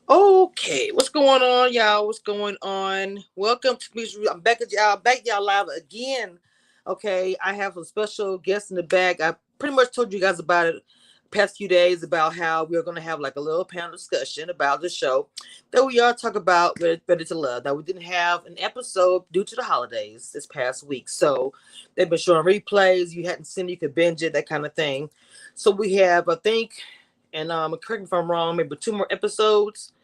Okay, what's going on, y'all? What's going on? Welcome to me. I'm back y'all live again. Okay, I have a special guest in the bag. I pretty much told you guys about it past few days about how we're gonna have like a little panel discussion about the show that we all talk about Ready to Love. Now we didn't have an episode due to the holidays this past week, so they've been showing replays. You hadn't seen it, you could binge it, that kind of thing. So we have, I think, and correct me if I'm wrong, maybe two more episodes.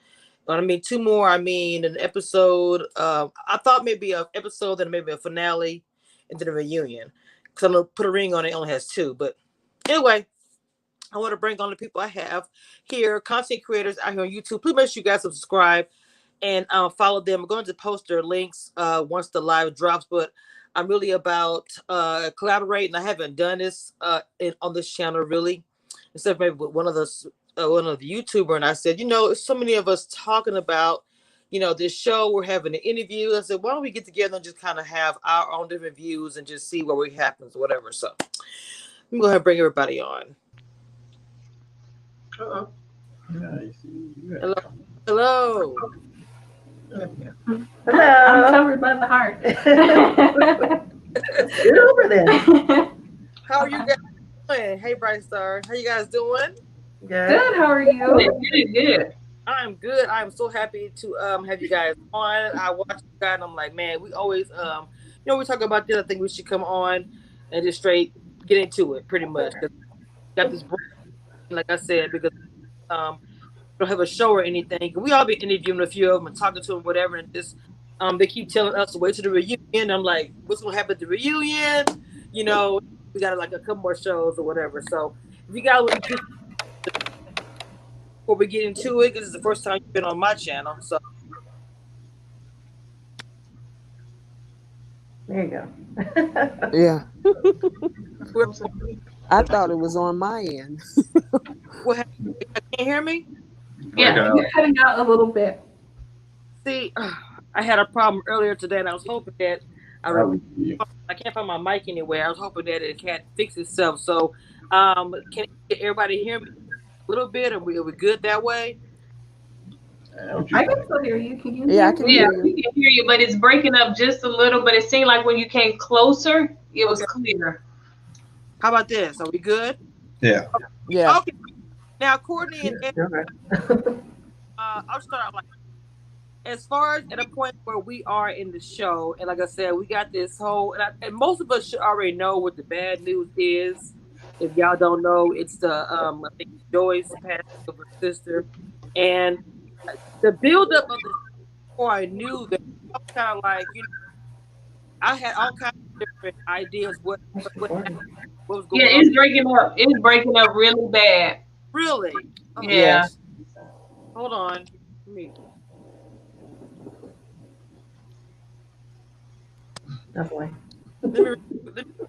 But I mean, two more. I mean, an episode. I thought maybe an episode, then maybe a finale, and then a reunion. Because I'm gonna put a ring on it. Only has two. But anyway, I want to bring on the people I have here, content creators out here on YouTube. Please make sure you guys subscribe and follow them. I'm going to post their links once the live drops. But I'm really about collaborating. I haven't done this on this channel really, except maybe with one of the YouTuber, and I said, so many of us talking about, this show. We're having an interview. I said, why don't we get together and just kind of have our own different views and just see what happens, whatever. So I'm going to bring everybody on. Uh-oh. Hello. Hello. Hello. I'm covered by the heart. Get over there. How are you guys doing? Hey, Bright Star. How you guys doing? Good. How are you? Good. I'm good. I'm so happy to have you guys on. I watch you guys and I'm like, man, we always we talk about this. I think we should come on and just straight get into it pretty much. Got this break, like I said, because we don't have a show or anything. We all be interviewing a few of them and talking to them, whatever, and just they keep telling us to wait to the reunion. I'm like, what's gonna happen at the reunion? We got like a couple more shows or whatever. So if you guys would before we get into it, because it's the first time you've been on my channel. So there you go. Yeah. I thought it was on my end. what happened? You can't hear me? Yeah, you're cutting out a little bit. See, I had a problem earlier today, and I was hoping that I can't find my mic anywhere. I was hoping that it can't fix itself. So, can everybody hear me a little bit? Are we good that way? I can still hear you. Can you? Yeah, I can hear you. We can hear you, but it's breaking up just a little. But it seemed like when you came closer, it was clear. How about this? Are we good? Yeah. Yeah. Okay. Now, Kourtney and Eddie, I'll start out like, as far as at a point where we are in the show, and like I said, we got this whole, and most of us should already know what the bad news is. If y'all don't know, it's the I think Joy's passing of her sister, and the buildup of the before I knew that, I was kind of like, I had all kinds of different ideas what was going on. Yeah, it's breaking up. It's breaking up really bad. Really? Okay. Yeah. Hold on. Let me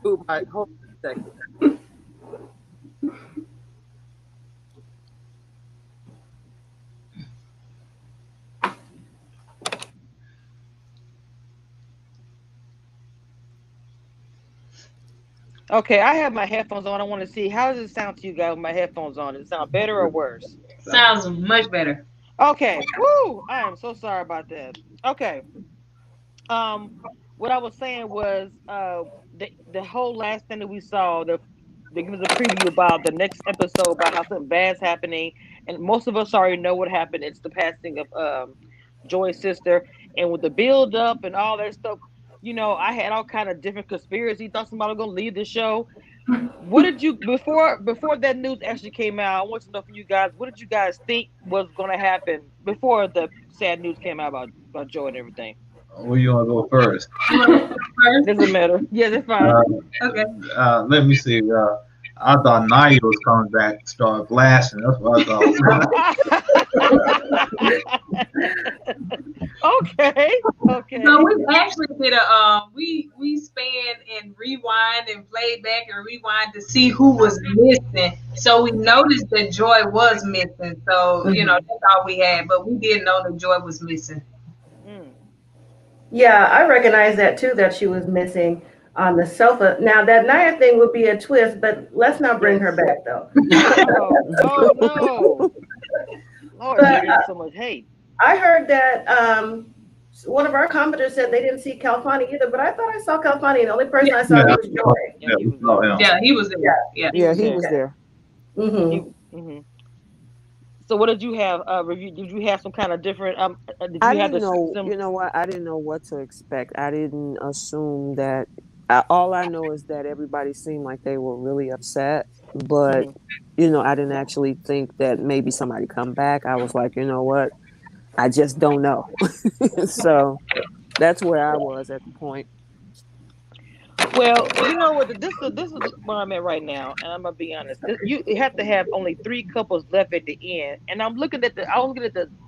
move my hold on a second. Okay, I have my headphones on. I want to see, how does it sound to you guys with my headphones on? Does it sound better or worse? Sounds much better. Okay. Woo! I am so sorry about that. Okay. What I was saying was the whole last thing that we saw, they give us a preview about the next episode about how something bad's happening, and most of us already know what happened. It's the passing of Joy's sister, and with the build up and all that stuff, I had all kind of different conspiracy thoughts. Somebody was gonna leave the show. What did you before that news actually came out? I want to know from you guys, what did you guys think was gonna happen before the sad news came out about Joy and everything? Where you want to go first? Doesn't matter. Yeah, that's fine. Okay. Let me see. I thought Naya was coming back to start blasting. That's what I thought. Okay. So we actually did we spanned and rewind and played back and rewind to see who was missing. So we noticed that Joy was missing. So that's all we had, but we didn't know that Joy was missing. Yeah, I recognize that too, that she was missing on the sofa. Now that Naya thing would be a twist, but let's not bring her back though. Oh no. Lord, But Jay getting so much hate. I heard that one of our commenters said they didn't see Calfani either, but I thought I saw Calfani, and the only person Yeah, I saw Yeah, was Joy. Yeah, he we was saw there. him. yeah, he was there. Yeah. Yeah. He Yeah, was he there. was there. He. Mm-hmm. hmm So what did you have? Review? Did you have some kind of different? Did I you have didn't the know, sim? you know what? I didn't know what to expect. I didn't assume that. All I know is that everybody seemed like they were really upset, but Mhm. I didn't actually think that maybe somebody come back. I was like, you know what? I just don't know. So that's where I was at the point. Well, you know what? This is where I'm at right now, and I'm gonna be honest. You have to have only three couples left at the end, and I was looking at the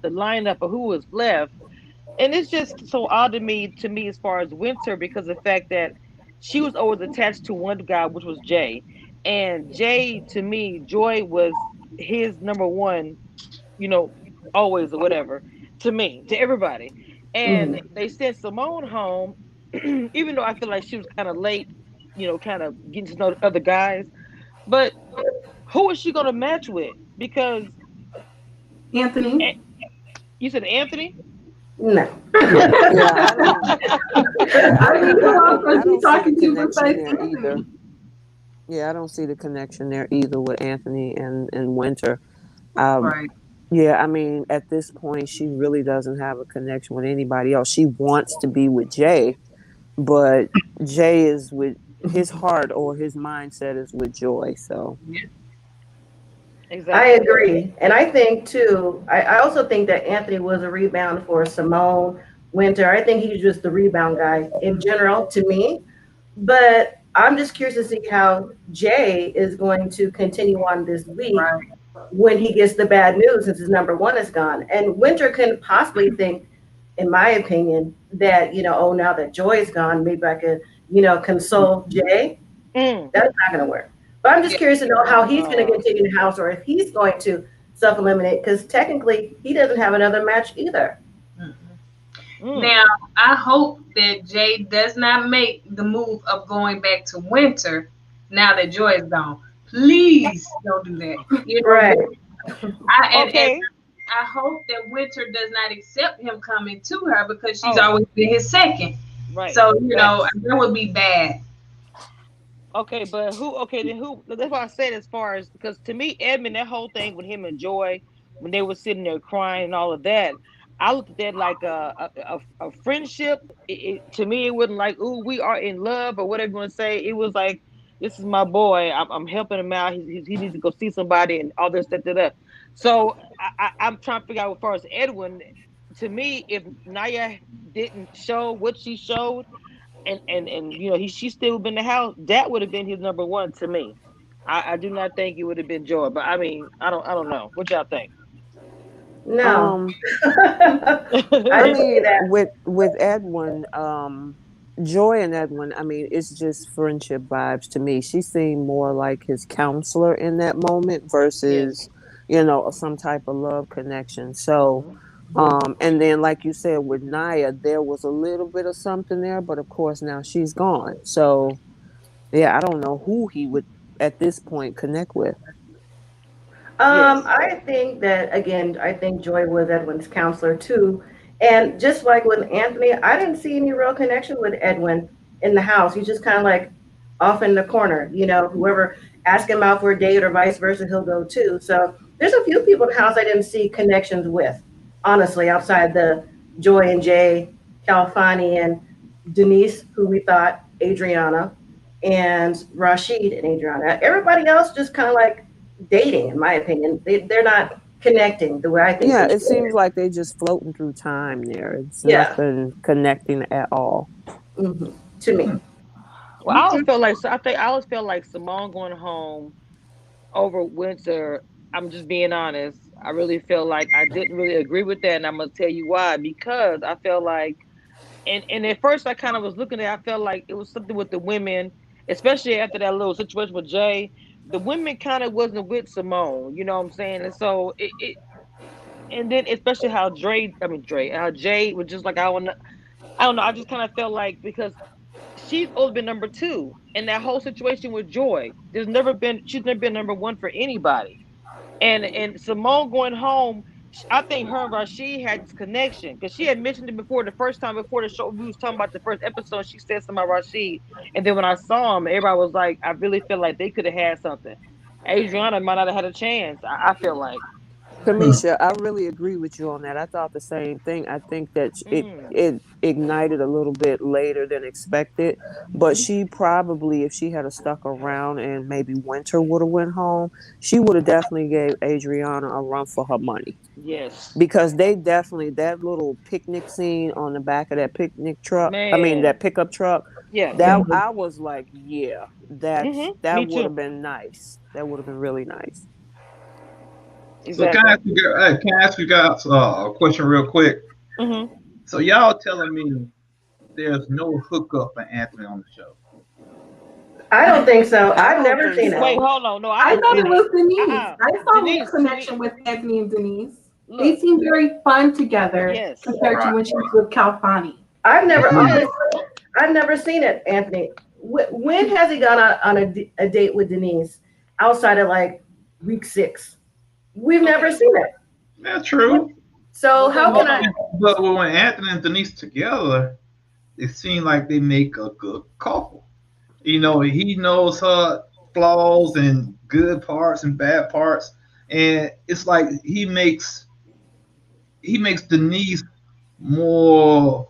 lineup of who was left, and it's just so odd to me as far as Winter because of the fact that she was always attached to one guy, which was Jay, and Jay to me, Joy was his number one, you know, always or whatever to me, to everybody. And Mm-hmm. they sent Simone home, even though I feel like she was kind of late, kind of getting to know the other guys. But who is she going to match with? Because Anthony. eh, you said Anthony. No. Yeah, I don't. I I don't. mean, who I else don't. are I you don't see the talking to connection besides there either. Anthony? Yeah, I don't see the connection there either with Anthony and Winter. Um, Right. yeah, I mean, at this point, she really doesn't have a connection with anybody else. She wants to be with Jay, but Jay is with his heart or his mindset is with Joy. So Yeah. I Exactly. agree. And I think, too, I also think that Anthony was a rebound for Simone Winter. I think he's just the rebound guy in general to me. But I'm just curious to see how Jay is going to continue on this week Right. when he gets the bad news since his number one is gone. And Winter can possibly think, in my opinion, that, oh, now that Joy is gone, maybe I could, console Jay. Mm. That's not going to work. But I'm just Yeah. curious to know how he's going to Uh, continue the house or if he's going to self eliminate because technically he doesn't have another match either. Mhm. mm. Now, I hope that Jay does not make the move of going back to Winter now that Joy is gone. Please don't do that. Right. And Okay. I hope that Winter does not accept him coming to her because she's Oh, always been his second. right. So, Facts. that would be bad. Okay, but who? Okay, then who? That's what I said. As far as because to me, Edmund, that whole thing with him and Joy, when they were sitting there crying and all of that, I looked at that like a friendship. To me, it wasn't like, "Ooh, we are in love" or whatever you want to say. It was like, "This is my boy. I'm helping him out. He needs to go see somebody and all this, that. So I'm trying to figure out as far as Edwin. To me, if Naya didn't show what she showed and she still been in the house, that would have been his number one to me. I do not think it would have been Joy, but I mean, I don't know. What y'all think? No. um I I didn't say mean, that. with Edwin, Joy and Edwin, I mean, it's just friendship vibes to me. She seemed more like his counselor in that moment Yes. versus, some type of love connection. So, Hmm. and then like you said with Naya, there was a little bit of something there, but of course now she's gone. So yeah, I don't know who he would at this point connect with. Yes. I think that again, I think Joy was Edwin's counselor too. And just like with Anthony, I didn't see any real connection with Edwin in the house. He's just kind of like off in the corner, whoever ask him out for a date or vice versa, he'll go too. So there's a few people in the house I didn't see connections with, honestly, outside the Joy and Jay, Calfani and Denise, who we thought Adriana, and Rashid and Adriana. Everybody else just kind of like dating, in my opinion. They're not connecting the way I think Yeah, they it should. seems like they just floating through time there. It's Yeah, nothing connecting at all. to me. Well, I always felt like so. I always felt like Simone going home over Winter. I'm just being honest. I really feel like I didn't really agree with that, and I'm gonna tell you why. Because I felt like, and at first I kind of was looking at. I felt like it was something with the women, especially after that little situation with Jay. The women kind of wasn't with Simone. You know what I'm saying? And so and then especially how how Jay was just like I don't know. I just kind of felt like because she's always been number two, and that whole situation with Joy, she's never been number one for anybody. And Simone going home, I think her and Rashid had this connection because she had mentioned it before the first time before the show. We was talking about the first episode. She said something about Rashid, and then when I saw him, everybody was like, "I really feel like they could have had something." Adriana might not have had a chance. I feel like. Kamisha, I really agree with you on that. I thought the same thing. I think that it ignited a little bit later than expected, but she probably, if she had stuck around and maybe Winter would have went home, she would have definitely gave Adriana a run for her money. Yes. Because they definitely, that little picnic scene on the back of that picnic truck, I mean Man. that pickup truck, Yeah. that I was like, yeah, Me that would too. have been nice. That would have been really nice. So Exactly. can I ask you guys a question real quick? Mm-hmm. So y'all telling me there's no hookup for Anthony on the show? I don't think so. I I've don't never think seen so. it. Wait, hold on. No, I I didn't thought see it was it. Denise. I saw more Denise. connection with Anthony and Denise. They Look. seem very fun together Yes. compared to Right. when she was with Calfani. I've never Yes. I've never seen it, Anthony. When has he gone on a date with Denise outside of like week 6? We've never seen it. That's true. So But then how hold can I? on. But when Anthony and Denise together, it seems like they make a good couple. You know, he knows her flaws and good parts and bad parts, and it's like he makes Denise more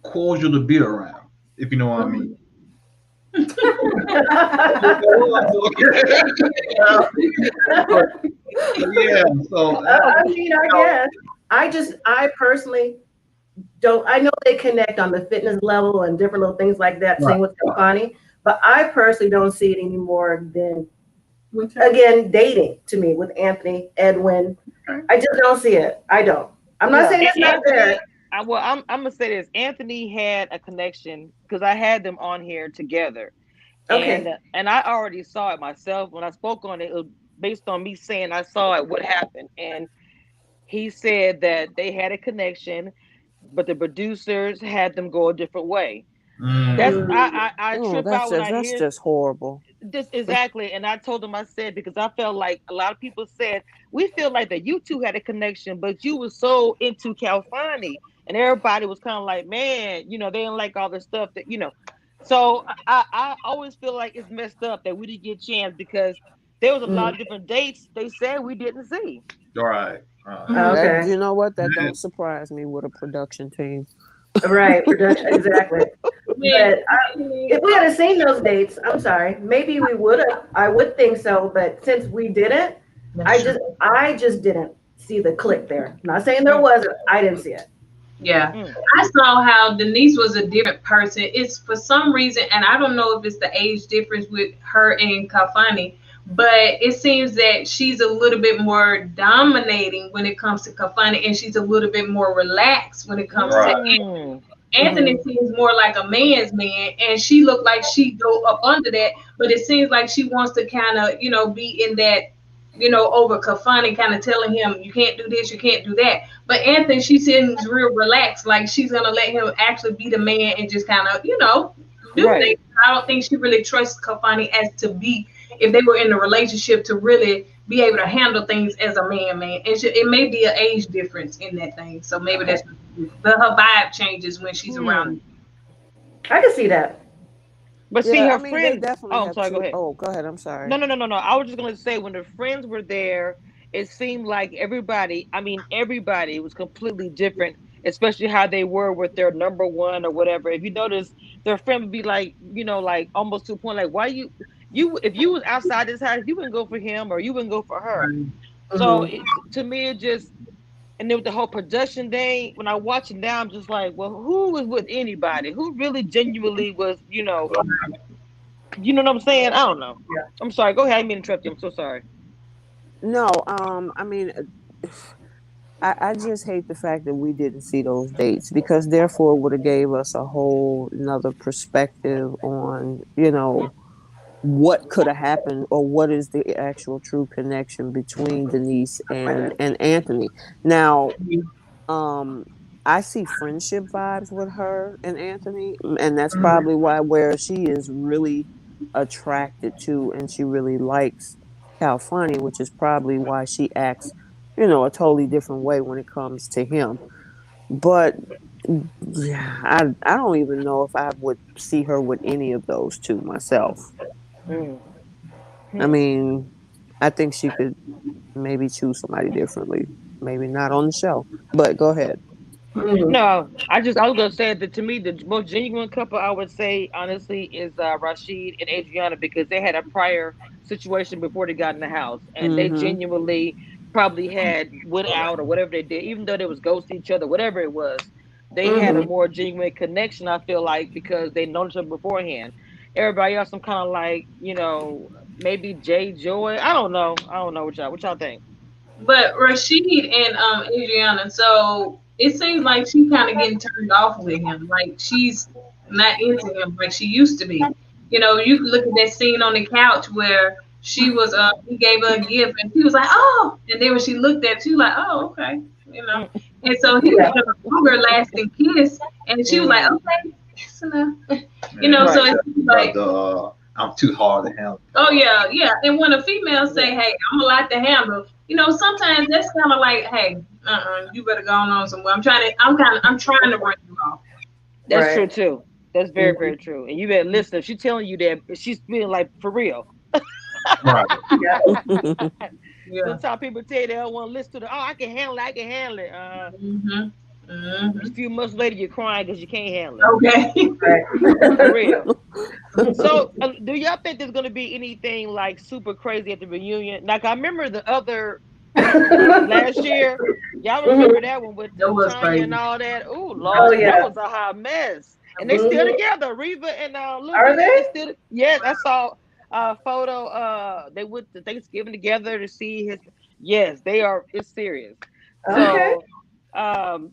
cordial to be around, if you know what I mean. Yeah, so I mean, I guess I personally don't. I know they connect on the fitness level and different little things like that. right. Same with Stefani, but I personally don't see it anymore than Which again dating to me with Anthony, Edwin. I just don't see it. I don't. I'm not Yeah. saying it's not there. I'm gonna say this. Anthony had a connection because I had them on here together, Okay. and I already saw it myself when I spoke on it. It was based on me saying I saw it. What happened? And he said that they had a connection, but the producers had them go a different way. That's Mm. I Oh, trip out when I that's hear just horrible. this exactly. And I told him I said because I felt like a lot of people said we feel like that you two had a connection, but you were so into Calfani, and everybody was kind of like, man, they didn't like all the stuff that. So I always feel like it's messed up that we didn't get a chance because there was a lot of different dates they said we didn't see. All right. All right. That, Okay. you know what? That Yeah. don't surprise me with a production team. Right. Production. Exactly. Yeah. But if we had seen those dates, I'm sorry, maybe we would have. I would think so, but since we didn't, I just didn't see the click there. Not saying there wasn't. I didn't see it. Yeah. Mm. I saw how Denise was a different person. It's for some reason, and I don't know if it's the age difference with her and Kafani, but it seems that she's a little bit more dominating when it comes to Kafani, and she's a little bit more relaxed when it comes to Mm. Anthony seems more like a man's man, and she looked like she go up under that. But it seems like she wants to kind of, be in that, over Kafani, kind of telling him you can't do this, you can't do that. But Anthony, she seems real relaxed, like she's gonna let him actually be the man and just kind of, do Right. things. I don't think she really trusts Kafani as to be if they were in a relationship to really be able to handle things as a man. It may be an age difference in that thing, so maybe that's but her vibe changes when she's around. I can see that. But see, Yeah, I her mean, they friends. definitely Oh, I'm have sorry. Go two. ahead. Oh, go ahead. I'm sorry. No. I was just gonna say when the friends were there, it seemed like everybody. I mean, everybody was completely different, especially how they were with their number one or whatever. If you notice, their friend would be like, like almost to a point, like, why you if you was outside this house, you wouldn't go for him or you wouldn't go for her. So to me, it just and then with the whole production day, when I watch it now, I'm just like, well, who was with anybody? Who really genuinely was, you know what I'm saying? I don't know. I'm sorry. Go ahead. I didn't mean to interrupt you. I'm so sorry. No, I mean, I just hate the fact that we didn't see those dates because therefore it would have gave us a whole another perspective on, what could have happened or what is the actual true connection between Denise and Anthony. Now, I see friendship vibes with her and Anthony, and that's probably why where she is really attracted to and she really likes Cal Funny, which is probably why she acts a totally different way when it comes to him. But yeah, I don't even know if I would see her with any of those two myself. Mm. I mean, I think she could maybe choose somebody differently. Maybe not on the show. But go ahead. No, I was gonna say that to me the most genuine couple I would say honestly is Rashid and Adriana because they had a prior situation before they got in the house and they Mm-hmm. genuinely probably had went out or whatever they did, even though they was ghosting each other, whatever it was, they had a more genuine connection. I feel like because they known each other beforehand. Everybody else, I'm kind of like maybe Jay Joy. I don't know. What y'all think. But Rashid and Adriana, so it seems like she kind of getting turned off with him. Like she's not into him like she used to be. You could look at that scene on the couch where she was he gave her a gift and she was like, oh, and then when she looked at it, she was like, oh, okay, you know. And so he gave her a longer lasting kiss and she was like, okay, that's enough. So Right. it's like I'm too hard to handle. oh yeah, yeah. And when a female say, "Hey, I'm a lot to handle," sometimes that's kind of like, "Hey, you better go on somewhere." I'm trying to run you off. That's true too. That's very, very true. And you better listen. If she's telling you that, she's feeling like for real. Right. Yeah. Sometimes people tell you they don't want to listen to the. Oh, I can handle it. I can handle it. Mhm. A few months later, you're crying because you can't handle it. Okay. For real. So, do y'all think there's going to be anything like super crazy at the reunion? Like I remember the other last year. Y'all remember that one with That was Tanya and crazy. all that? Oh Oh Lord, that yeah. was a hot mess. And they still together. Reva and Are Lucas, they they? still. Yes, I saw a photo. They went to Thanksgiving together to see his. Yes, they are. It's serious. Okay. So, um,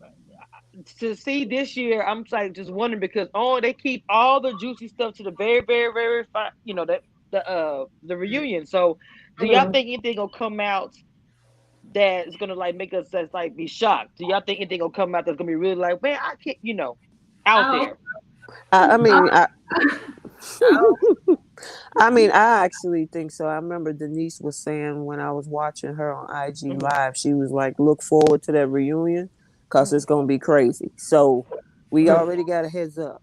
to see this year, I'm like just wondering because they keep all the juicy stuff to the very, very, very that the reunion. So, do y'all think anything gonna come out that is gonna like make us just like be shocked? Do y'all think anything gonna come out that's gonna be really like, man, I can't, out Oh, there? I mean, oh, I mean, I actually think so. I remember Denise was saying when I was watching her on IG Live, she was like, "Look forward to that reunion, cause it's gonna be crazy." So we already got a heads up.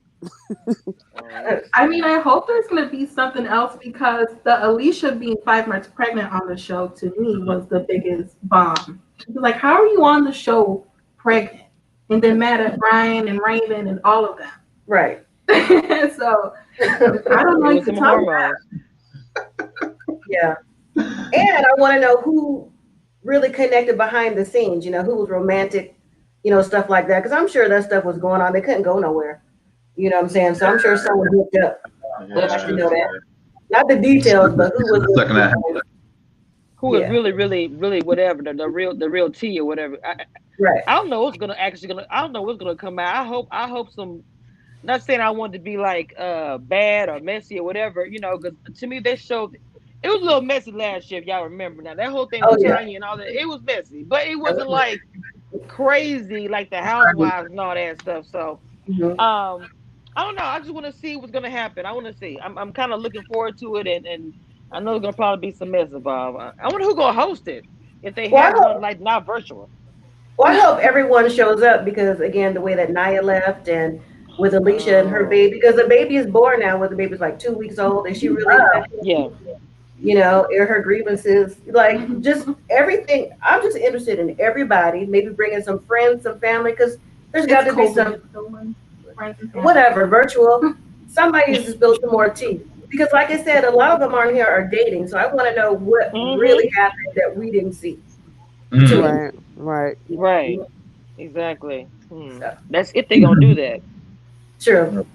I mean, I hope there's going to be something else because the Alicia being 5 months pregnant on the show to me was the biggest bomb. Like, how are you on the show pregnant and then mad at Brian and Raymond and all of them? Right. So I don't know It you was could some tell hormones. Yeah. And I want to know who really connected behind the scenes, who was romantic, stuff like that. Because I'm sure that stuff was going on. They couldn't go nowhere. You know what I'm saying? So I'm sure someone hooked up. That's I'd like to true. know that. Not the details, but who was Looking at Who is yeah. really, really, really whatever the real tea or whatever. Right. I don't know what's gonna actually gonna. I don't know what's gonna come out. I hope some. Not saying I want to be like bad or messy or whatever, because to me they showed it was a little messy last year. If y'all remember now, that whole thing Oh with yeah. Tanya and all that, it was messy, but it wasn't like crazy like the housewives and all that stuff. So I don't know. I just want to see what's gonna happen. I want to see. I'm kind of looking forward to it, and I know there's gonna probably be some mess involved. I wonder who's gonna host it if they Well, I have one hope, like not virtual. well, I hope everyone shows up because again, the way that Naya left and with Alicia and her Oh, baby, because the baby is born now, with the baby's like 2 weeks old, and she really yeah. air her grievances, like just everything. I'm just interested in everybody, maybe bringing some friends, some family, because there's got it's to be some COVID. So when friends and family. whatever virtual. Somebody needs to spill some more tea because, like I said, a lot of them on here are dating. So I want to know what Mm-hmm. really happened that we didn't see. Right, right. Right. Exactly. So, That's if they gonna do that. true.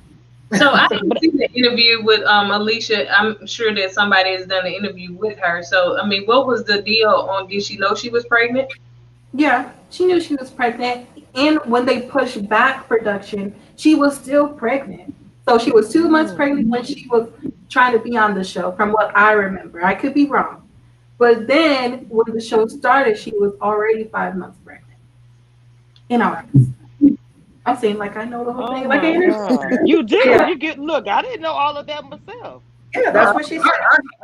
so I didn't But see the interview with Alicia. I'm sure that somebody has done an interview with her. So I mean, what was the deal on? Did she know she was pregnant? Yeah, she knew she was pregnant. And when they pushed back production, she was still pregnant. So she was 2 months pregnant when she was trying to be on the show, from what I remember. I could be wrong. But then when the show started, she was already 5 months pregnant in August. I'm saying like I know the whole oh thing. Like I my God, you do. Yeah, You get look. I didn't know all of that myself. yeah, I, that's what she said.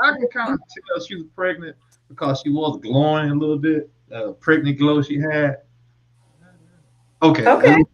I can kind of tell she was pregnant because she was glowing a little bit. pregnant glow she had? Okay. Okay. It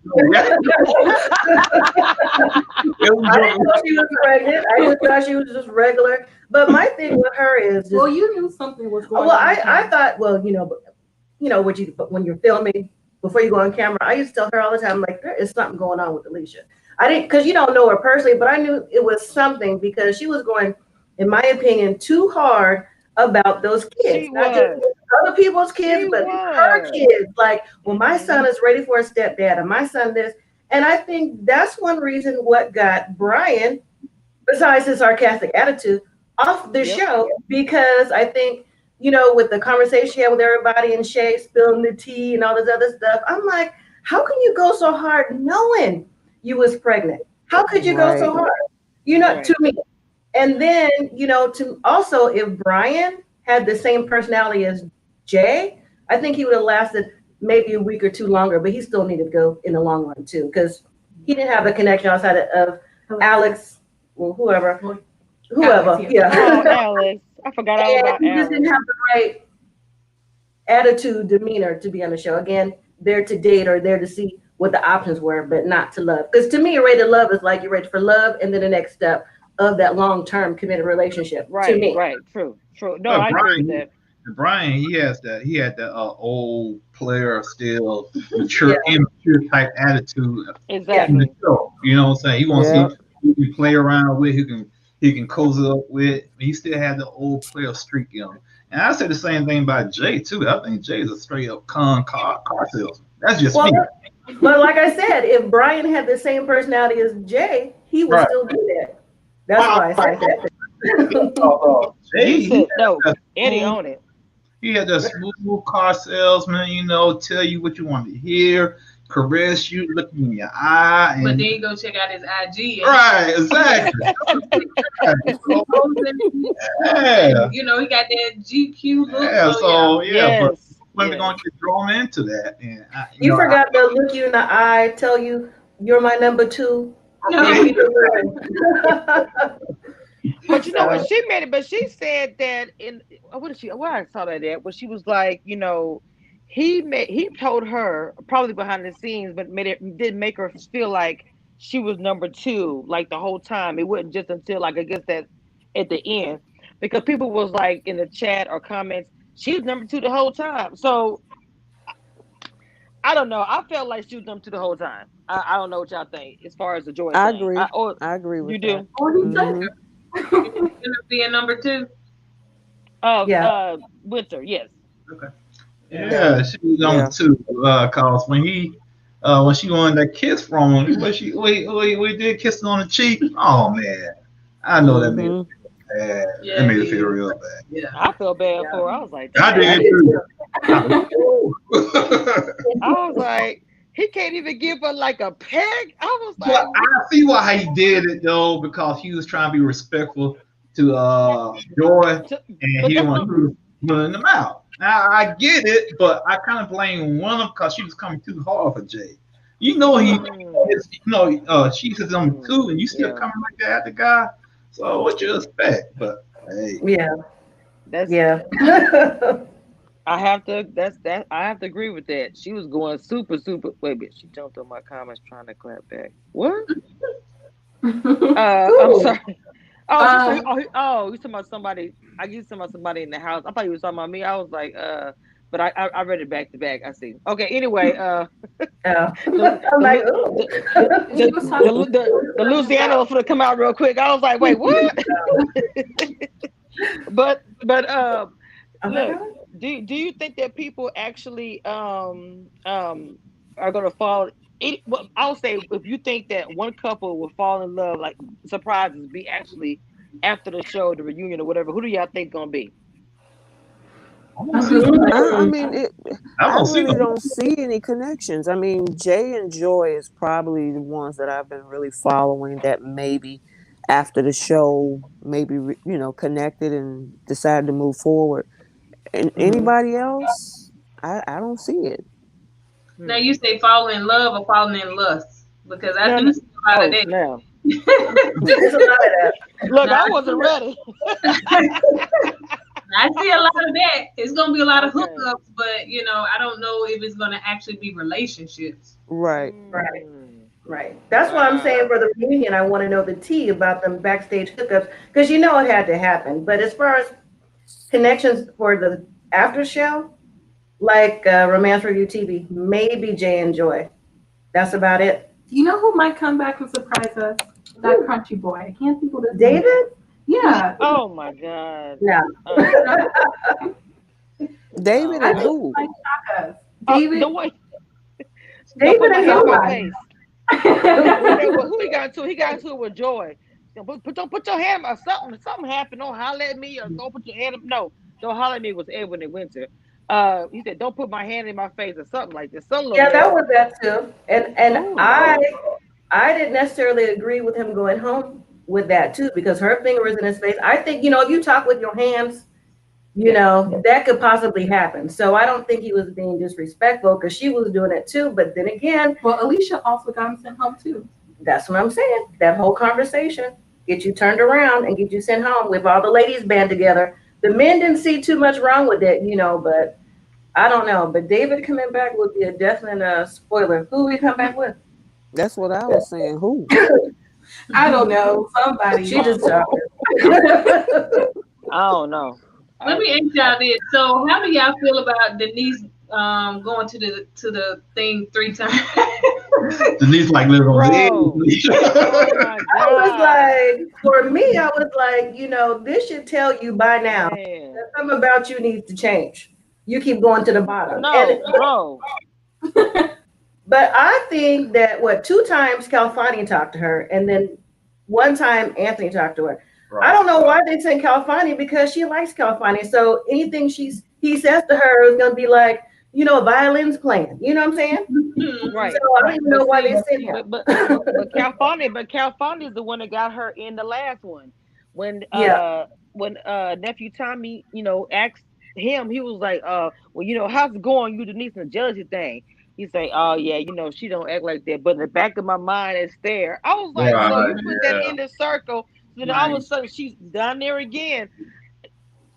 was I didn't know she was pregnant. I just thought she was just regular. But my thing with her is just, Well, you knew something was going well, on. I thought, well, what when you're filming before you go on camera, I used to tell her all the time, like, there is something going on with Alicia. I didn't, because you don't know her personally, but I knew it was something because she was going, in my opinion, too hard about those kids. Not just other people's kids, but her kids. Like, well, my son is ready for a stepdad, and my son this. And I think that's one reason what got Brian, besides his sarcastic attitude, off the show, because I think, with the conversation he had with everybody and Shay spilling the tea and all this other stuff, I'm like, how can you go so hard knowing you was pregnant? How could you go so hard? To me. And then, to also, if Brian had the same personality as Jay, I think he would have lasted maybe a week or two longer, but he still needed to go in the long run too, because he didn't have a connection outside of Alex, well, whoever, Alex, yeah. Oh, Alex. I forgot all about he Alex. just didn't have the right attitude, demeanor to be on the show. Again, there to date or there to see what the options were, but not to love. Because to me, you're ready to love is like you're ready for love, and then the next step of that long-term committed relationship. Right, to me. right, true. No, I agree with that. Brian, he had that old player still mature, immature type attitude. Exactly. You know what I'm saying? He wants to see who he can play around with, he can cozy up with. He still had the old player streak in him. And I said the same thing about Jay too. I think Jay's a straight up car salesman. That's just me. But like I said, if Brian had the same personality as Jay, he would still do that. That's why I said that. Jay, Eddie on it. He had that smooth car salesman, tell you what you want to hear, caress you, look in your eye. And, but then you go check out his IG. Right, exactly. Yeah. He got that GQ look. Yeah, but women going to get drawn into that. And you forgot to look you in the eye, tell you you're my number two. No. But what she made it, but she said that where I saw that at, where she was like, he told her probably behind the scenes, but didn't make her feel like she was number two, like the whole time. It wasn't just until like I guess that at the end, because people was like in the chat or comments, she was number two the whole time. So I don't know. I felt like she was number two the whole time. I don't know what y'all think as far as the Joy. I agree. I agree with you. You Do? Being number two. Winter, yes. Okay. Yeah, she was number two. Cause when she wanted that kiss from him, we did kissing on the cheek. Oh man, I know that made it bad. That made it feel real bad. Yeah, I felt bad for her. I was like, I did too. I was like, he can't even give her like a peg. I was like, well, I see why he did it though, because he was trying to be respectful to Joy, and he didn't want to put in the mouth. Now I get it, but I kind of blame one of them because she was coming too hard for Jay. She's his number two, and you still coming like that at the guy. So what you expect? But hey, I have to agree with that. She was going super. Wait a minute, she jumped on my comments trying to clap back. What? I'm sorry. You talking about somebody? You talking about somebody in the house? I thought you were talking about me. I was like, but I read it back to back. I see. Okay. Anyway, I'm like, the Louisiana was gonna come out real quick. I was like, wait, what? but look, do you think that people actually are gonna fall? I'll say, if you think that one couple will fall in love, like surprises, be actually after the show, the reunion or whatever, who do y'all think gonna be? I really don't see any connections. I mean, Jay and Joy is probably the ones that I've been really following that maybe after the show, maybe, connected and decided to move forward. And anybody else, I don't see it. Now you say falling in love or falling in lust, because I think it's a lot of that. No. There's a lot of that. Look, I wasn't ready. I see a lot of that. It's gonna be a lot of Okay. hookups, but you know, I don't know if it's gonna actually be relationships. Right. Right. Mm. Right. That's why I'm saying Wow. for the reunion, I want to know the tea about them backstage hookups because you know it had to happen. But as far as connections for the after show, like Romance Review TV, maybe Jay and Joy. That's about it. You know who might come back and surprise us? That crunchy boy. I can't think of his name. David? Yeah. Oh my God. No. David I and think who? he might shock us. The David. way David put my and hand on my who? face. Okay, well, who he got into? He got into it with Joy. Put your hand or something. Something happened. Don't holler at me or don't put your hand up. No, don't holler at me. It was Edwin and Winter. He said, "Don't put my hand in my face" or something like this. Some little Yeah, that mess. was that too. And Oh I didn't necessarily agree with him going home with that too because her finger was in his face. I think, you know, if you talk with your hands, you know, that could possibly happen. So I don't think he was being disrespectful because she was doing it too. But then again, Well, Alicia also got him sent home too. that's what I'm saying. That whole conversation get you turned around and get you sent home with all the ladies band together. The men didn't see too much wrong with it, you know, but I don't know. But David coming back would be a definite spoiler. Who we come back with? That's what I was saying. Who? I don't know. Somebody. She just I don't know. Let me ask y'all this. So, how do y'all feel about Denise going to the thing 3 times? Denise like living on the Bro. edge. Oh my I was God. like, for me, I was like, you know, this should tell you by now Man. that something about you needs to change. You keep going to the bottom. No, bro. But I think that 2 times Calfani talked to her, and then 1 time Anthony talked to her. I don't know why they sent Calfani because she likes Calfani. So anything he says to her is gonna be like, you know, violins playing. You know what I'm saying? Right. So I don't even know why they sent him. But Calfani is the one that got her in the last one. When nephew Tommy, you know, asked him, he was like, well, you know, how's it going? You Denise and the jealousy thing. He say, oh yeah, you know, she don't act like that. But in the back of my mind, it's there. I was like, so you put that in the circle, then all of a sudden she's down there again.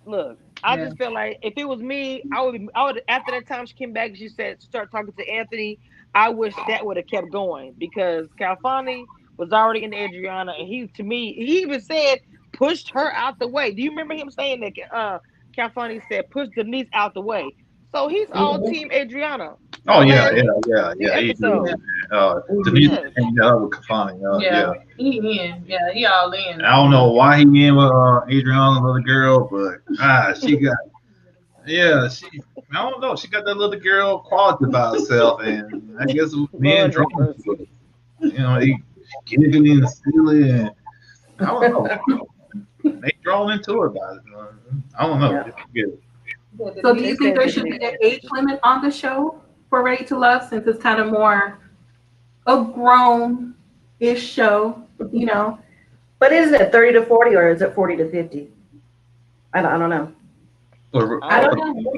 Look, I just felt like if it was me, I would after that time she came back, she said start talking to Anthony. I wish that would have kept going because Calfani was already in Adriana, and he even said pushed her out the way. Do you remember him saying that? Calfani said push Denise out the way. So he's all team Adriana. Oh yeah. Episode. Denise Yes. and with Kafani. Yeah, he in. Yeah, he all in. I don't know why he in with Adriana, little girl, but she got. Yeah, I don't know. She got that little girl quality about herself, and I guess men drawn to it. You know, he giggling and silly, and I don't know. They drawn into her about it. I don't know. Yeah. So do you think there should be an age limit on the show for Ready to Love since it's kind of more a grown-ish show, you know? But isn't it 30 to 40 or is it 40 to 50? I don't know. I don't know.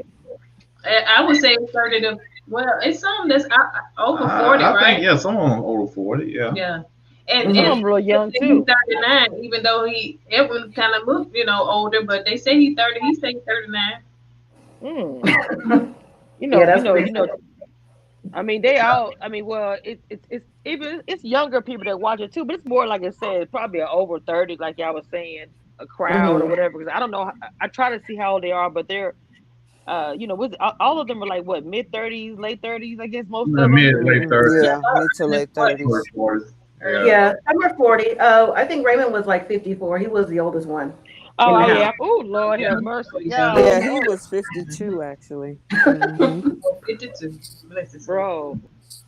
I would say 30 to. Well, it's some that's over 40, I right? think, yeah, someone over 40. Yeah. Yeah. And I'm real young too. He's 39, even though Edwin kind of looked, you know, older, but they say he's 30. He say 39. You know. I mean, they all. I mean, well, it's younger people that watch it too, but it's more like I said, probably over 30, like y'all was saying, a crowd or whatever. Because I don't know. I try to see how old they are, but they're, you know, all of them are like what mid 30s, late 30s. I guess most of them. Mid late 30s. Yeah, mid to late 30s. Yeah, some are 40. I think Raymond was like 54. He was the oldest one. Oh yeah. Oh Lord have mercy. Yeah, he was 52 actually. Mm-hmm. 52. Bro,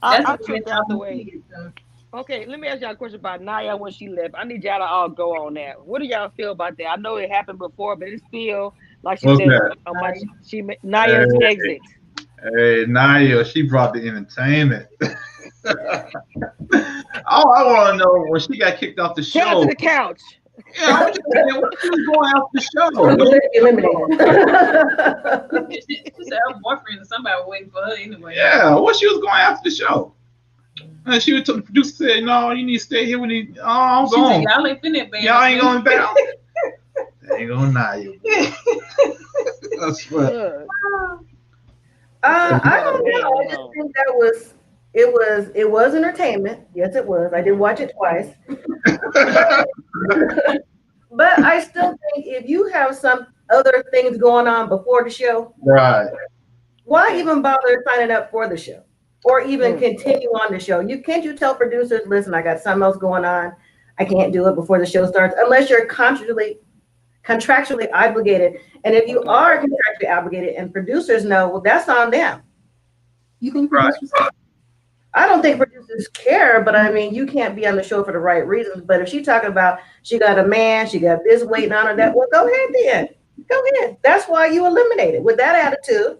I took out the way. Okay, let me ask y'all a question about Naya when she left. I need y'all to all go on that. What do y'all feel about that? I know it happened before, but it's still like she said. Naya's exit. Hey, Naya, she brought the entertainment. All I want to know when she got kicked off the show. Tell her to the couch. Yeah, I was just saying, what she was going after the show? She said her boyfriend or somebody was waiting for her anyway. Yeah, what she was going after the show? And she was the producer said, "No, you need to stay here when he." Oh, I'm going. Y'all ain't finna, baby. Y'all ain't going back. Ain't gonna Naya. That's what. Look, I got a don't man know. at I just home. think it was entertainment. Yes, it was. I did watch it twice. But I still think if you have some other things going on before the show, Right. why Okay. even bother signing up for the show? Or even Mm. continue on the show. You tell producers, listen, I got something else going on. I can't do it before the show starts unless you're contractually obligated. And if you Okay. are contractually obligated and producers know, well, that's on them. You think Right. producers? I don't think producers care, but I mean, you can't be on the show for the right reasons. But if she's talking about she got a man, she got this waiting on her, that, well, go ahead then. Go ahead. That's why you eliminated with that attitude.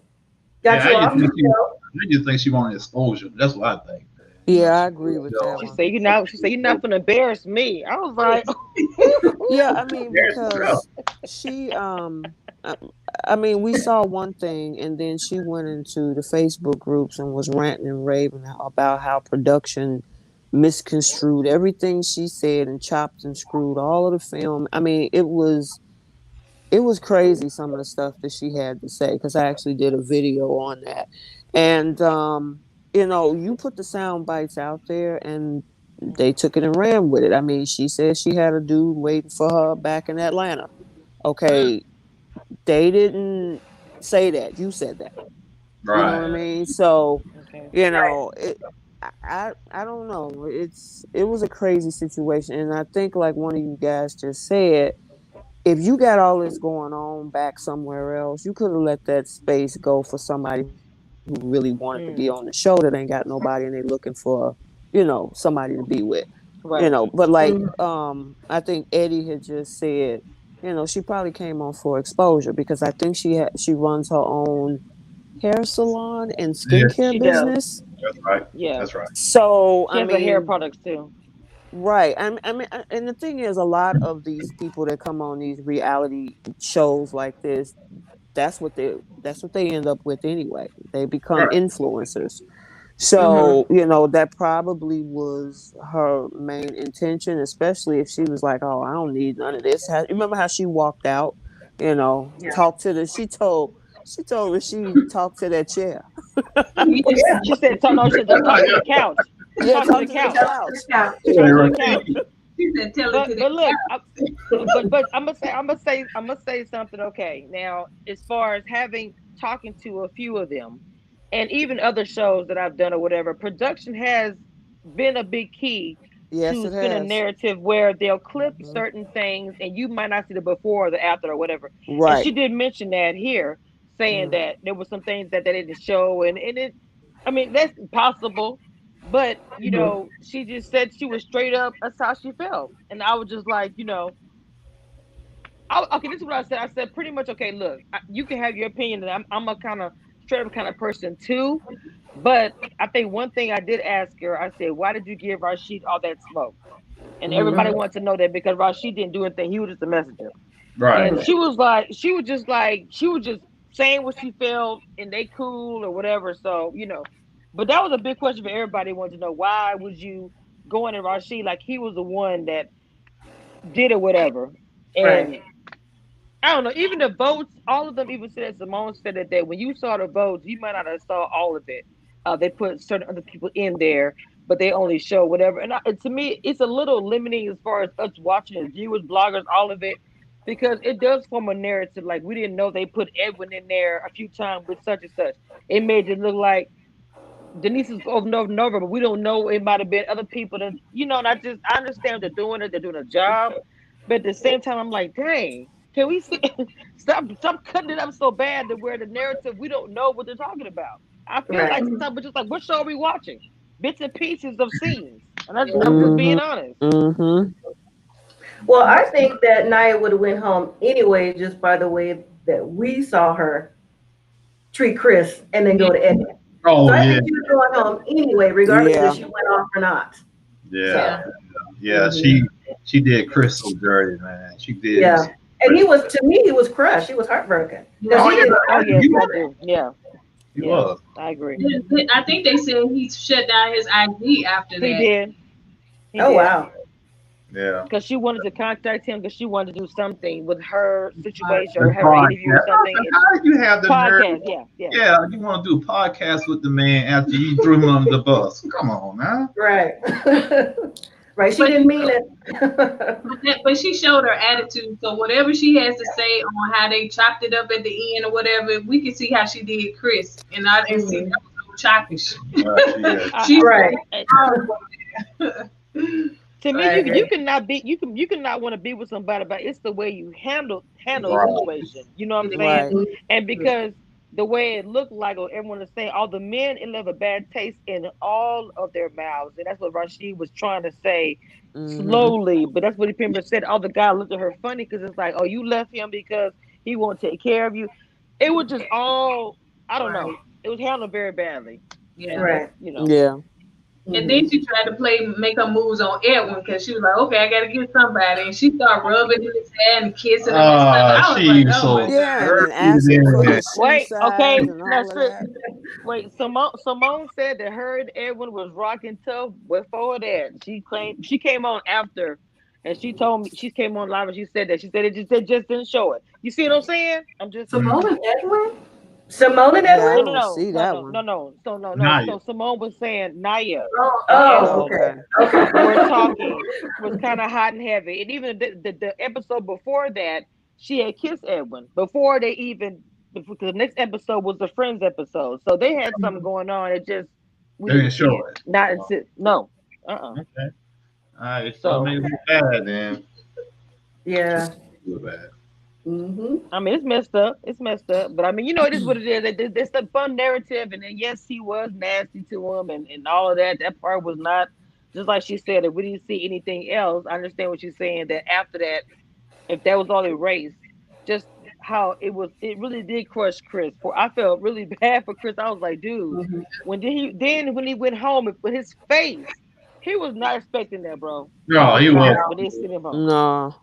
Got Yeah, you off the show. I just think she wanted exposure. That's what I think. You know, Yeah, I she, agree with you that She one. said, "You know." She said, "You're not gonna embarrass me." I was like, Yeah, I mean, There's the girl. because she I, I mean, we saw one thing and then she went into the Facebook groups and was ranting and raving about how production misconstrued everything she said and chopped and screwed all of the film. I mean, it was crazy some of the stuff that she had to say because I actually did a video on that. And you put the sound bites out there and they took it and ran with it. I mean, she said she had a dude waiting for her back in Atlanta. Okay, they didn't say that. You said that. You know what I Right. mean? So, "Okay, it, I don't know. It was a crazy situation, and I think like one of you guys just said, if you got all this going on back somewhere else, you could have let that space go for somebody who really wanted to be mm, on the show that ain't got nobody and they looking for, somebody to be with. right." But like Mhm. I think Eddie had just said, she probably came on for exposure because I think she runs her own hair salon and Yeah, skincare She does. business. that's right. Yeah, That's right. So she I has a hair mean, products too. right. And the thing is, a lot of these people that come on these reality shows like this, that's what they end up with anyway. They become Right. influencers. Mhm. So, that probably was her main intention, especially if she was like, "Oh, I don't need none of this." Remember how she walked out, Yeah. talked to she told Rashid, talk to that chair. He just Yeah. She said, "No, she said, talk to the couch. Yeah, Talk to talk the to the couch. couch. Yeah, Talk to the right. couch." he said tell it to the But look, couch. but I'm gonna say something. Okay, now as far as having talking to a few of them, and even other shows that I've done or whatever, production has been a big key Yes, to it spin a has. narrative where they'll clip Hmm. certain things and you might not see the before or the after or whatever. And Right. she did mention that here, saying Hmm. that there were some things that they didn't show, and it, I mean, that's possible, but she just said she was straight up. That's how she felt, and I was just like, okay, this is what I said. I said pretty much, okay, look, you can have your opinion, and I'm a kind of straight up kind of person too. But I think one thing I did ask her, I said, why did you give Rashid all that smoke? And everybody Hmm. Mhm. wants to know that because Rashid didn't do anything. He was just a messenger. Right. And Mhm. she was just saying what she felt, and they cool or whatever. So, but that was a big question for everybody. Wanted to know, why would you go in at Rashid like he was the one that did or whatever? Right. And I don't know. Even the votes, all of them even said, Simone said that when you saw the votes, you might not have saw all of it. They put certain other people in there, but they only show whatever. And to me, it's a little limiting as far as us watching as viewers, bloggers, all of it, because it does form a narrative. Like, we didn't know they put Edwin in there a few times with such and such. It made it look like Denise is over and over, but we don't know. It might have been other people that, and I understand they're doing it, they're doing a job, but at the same time, I'm like, dang, can we see, stop cutting it up so bad that where the narrative, we don't know what they're talking about. I feel Right. like sometimes we're just like, what show are we watching? Bits and pieces of scenes. And I'm Mhm. just Hmm. being honest. Hmm. Well, I think that Naya would have went home anyway, just by the way that we saw her treat Chris and then Yeah, go to Edwin. So Oh I yeah. think she was going home anyway, regardless if Yeah. she went off or not. Yeah. yeah. So, Yeah. mhm. She did Chris so dirty, man. She did. Yeah. And to me, he was crushed. He was heartbroken because Oh he Right. didn't Oh, ask yeah. yes, He for I was. it. do. Yeah, He yeah, was. I agree. I think they said he shut down his IG after He that. did. He Oh, did. wow. Yeah. because she wanted to contact him because she wanted to do something with her situation The or have an interview or podcast. something. How did you have the nerve? Podcast, yeah. Yeah, you want to do a podcast with the man after you threw him under the bus? Come on, man. Right. Right. She But, didn't mean it. but she showed her attitude. So whatever she has to say on how they chopped it up at the end or whatever, we can see how she did Chris, and I didn't see that was no choppish. She Right. To me, Right. you cannot be you cannot want to be with somebody, but it's the way you handle Right. the situation. You know what I'm saying? Right. And because the way it looked like, or everyone is saying, all the men it left a bad taste in all of their mouths, and that's what Rashid was trying to say slowly. But that's what he pretty much said. All the guy looked at her funny because it's like, oh, you left him because he won't take care of you. It was just all I don't know. It was handled very badly. Yeah. Right. You know. Yeah. And then she tried to make her moves on Edwin because she was like, okay, I got to get somebody. And she started rubbing his head and kissing him and stuff. I was She's like, so oh my God. Yeah, and asking for his shoe Wait, size okay, and all that's of it. that. Wait, Simone said that her and Edwin was rocking tough before that. She claimed she came on after, and she told me she came on live and she said it just didn't show it. You see what I'm saying? I'm just Simone and Edwin? Simone and Yeah, I Edwin? don't see that one. No. Naya. So Simone was saying Naya Oh, Okay. okay. were talking was kind of hot and heavy, and even the episode before that, she had kissed Edwin before they even. Because the next episode was the Friends episode, so they had something going on. It just we They didn't see show it. Not no. Okay. All right. So- So maybe it's bad then. Yeah. Feel bad. Mm-hmm. I mean, it's messed up. It's messed up, but I mean, you know, it is what it is. It's the fun narrative, and then yes, he was nasty to him, and all of that. That part was not just like she said. If we didn't see anything else, I understand what she's saying. That after that, if that was all erased, just how it was, it really did crush Chris. I felt really bad for Chris. I was like, dude, when he went home with his face, he was not expecting that, bro. No, he was. When they sent him home. No.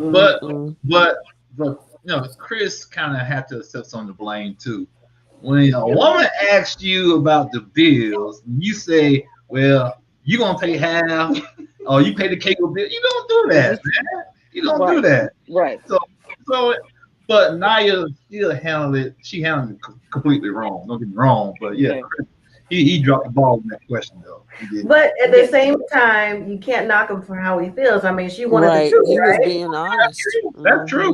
But Mm. but you know, Chris kind of had to accept some of the blame too. When a woman asks you about the bills, you say, "Well, you gonna pay half, or you pay the cable bill." You don't do that, man. You don't do that. Right. So, but Naya still handled it. She handled it completely wrong. Don't get me wrong, but yeah, Okay. Chris, he dropped the ball in that question though. He did. But at the same time, you can't knock him for how he feels. I mean, she wanted Right. the truth, He was right? being honest. That's true.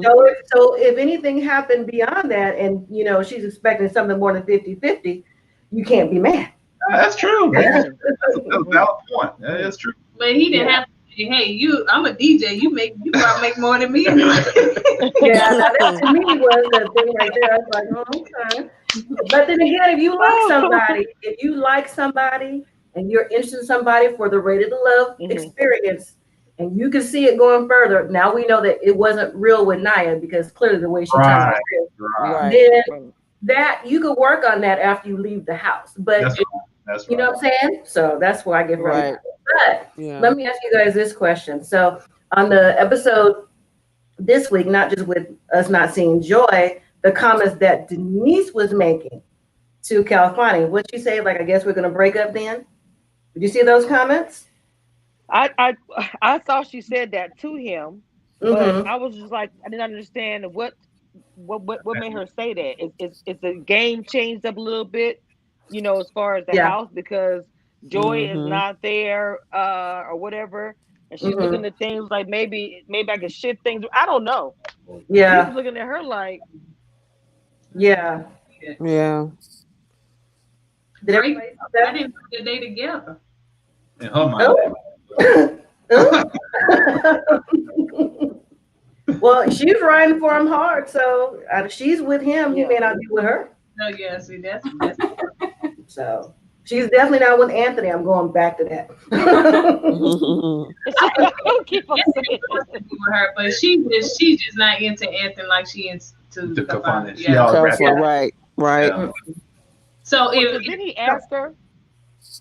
So if anything happened beyond that, and you know she's expecting something more than 50-50, you can't be mad. That's true. That's a valid point. That is true. But he didn't have to say, hey, I'm a DJ. You probably make more than me. Yeah, that to me was the thing right there. I was like, oh, okay. But then again, if you like somebody, and you're interested in somebody for the Rated to Love experience, and you can see it going further. Now we know that it wasn't real with Naya because clearly the way she turned out, Right. then that you could work on that after you leave the house. But That's you know what I'm saying? So that's why I get right. But Yeah. let me ask you guys this question. So on the episode this week, not just with us not seeing Joy, the comments that Denise was making to California, what'd she say? Like, I guess we're gonna break up then? Did you see those comments? I thought she said that to him, but I was just like, I didn't understand what made her say that. Is the game changed up a little bit, you know, as far as the house, because Joy is not there or whatever, and she's looking at things like maybe I can shift things. I don't know. Yeah. He was looking at her like, yeah. Did Great. everybody know I that? didn't put the day together. in her mind. Well, she's riding for him hard, so she's with him. He may not be with her. Oh yeah, see that's So she's definitely not with Anthony. I'm going back to that. keep on saying with her, but she's just not into Anthony like she into The Kafani. She Yeah. all Careful. Right. Right. Yeah. So did he ask her?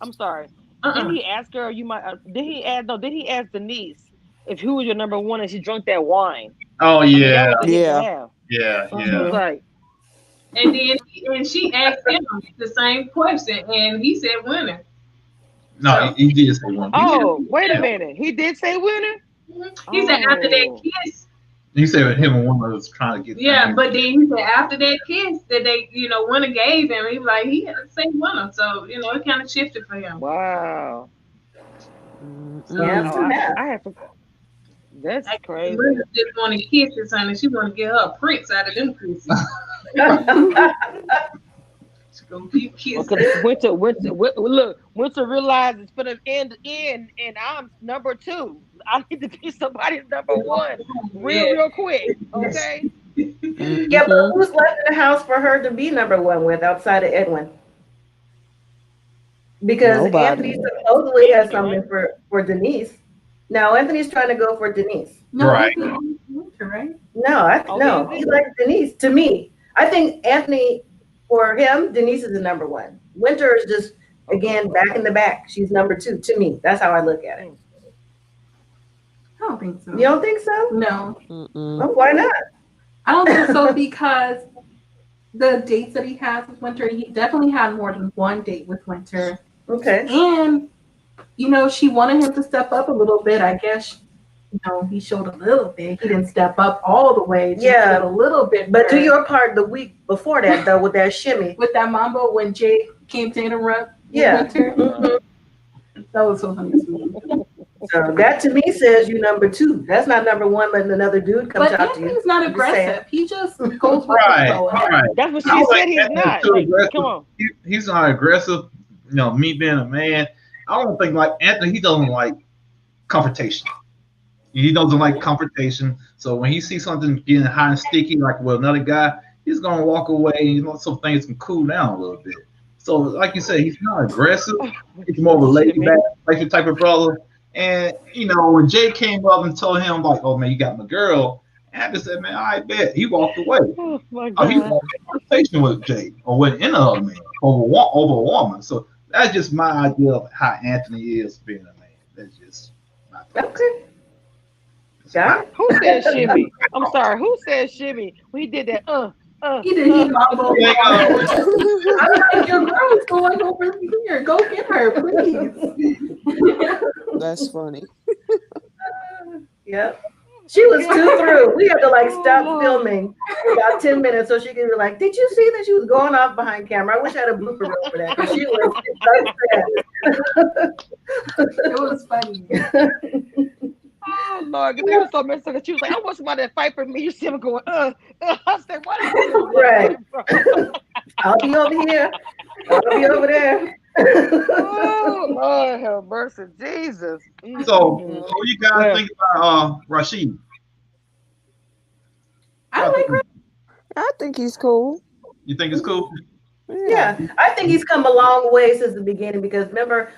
I'm sorry. Didn't he ask her? You might. Did he ask? No. Did he ask Denise if who was your number one and she drank that wine? Oh yeah. I mean, that was Yeah. It was like, and then she asked him the same question, and he said winner. No, he did say one. oh, wait a minute. He did say winner. He said after that Oh. kiss. You said him and woman was trying to get. Yeah, but then he said after that kiss that they, winner gave him, he was like he had to say winner. So, it kind of shifted for him. Wow. So Yeah, Oh, I have to. That's I guess crazy. Linda just want to kisses, honey. She want to get her a prince out of them kisses. She gonna keep kissing. Because Winter realizes it's for the end, and I'm number 2. I need to be somebody's number 1 real quick. Okay. Yeah, but who's left in the house for her to be number 1 with outside of Edwin? Because Nobody. Anthony supposedly has something for Denise. Now Anthony's trying to go for Denise. No, Right. Winter, right? No, he likes Denise. To me, I think Anthony, for him, Denise is the number 1. Winter is just again back in the back. She's number 2 to me. That's how I look at it. I don't think so. You don't think so? No, Oh, why not? I don't think so because the dates that he has with Winter, he definitely had more than one date with Winter. Okay. And, she wanted him to step up a little bit. I guess, he showed a little bit. He didn't step up all the way. Just Yeah. a little bit. But do your part the week before that, though, with that shimmy. With that mambo when Jay came to interrupt Yeah. Winter. Mm-hmm. That was so funny to me. So that to me says you number 2. That's not number 1 letting another dude come But talk to you. Anthony's not I'm just saying. aggressive. He just goes with Right, the flow. right. That's what I she like said. He's Anthony's not. too Like, aggressive. come on. He's not aggressive. Me being a man, I don't think like Anthony. He doesn't like confrontation. He doesn't like confrontation. So when he sees something getting hot and sticky, like with another guy, he's gonna walk away. So things can cool down a little bit. So like you said, he's not aggressive. He's more of a laid back, like type of brother. And when Jay came up and told him like, "Oh man, you got my girl," Anthony said, "Man, I bet." He walked away. Oh my Oh, he God. was in a conversation with Jay or with any other man over a woman. So that's just my idea of how Anthony is being a man. That's just my thoughts. Okay. Got it? Who said shimmy? I'm sorry. Who said shimmy when he did that? He did he mambo. Yeah, I'm like, your girl is going over here. Go get her, please. That's funny. Yep. She was too through. We had to stop filming for about 10 minutes so she could be like, "Did you see that she was going off behind camera?" I wish I had a blooper reel for that because she was so sad. It was funny. Oh Lord, because they were so messed up. That she was like, "I want somebody to fight for me." You see him going, I said, "What is this?" Right. I'll be over here. I'll be over there. Oh Lord, have mercy, Jesus. So what do you guys think about Rashid? I like her. I think he's cool. You think it's cool? Yeah, I think he's come a long way since the beginning because remember,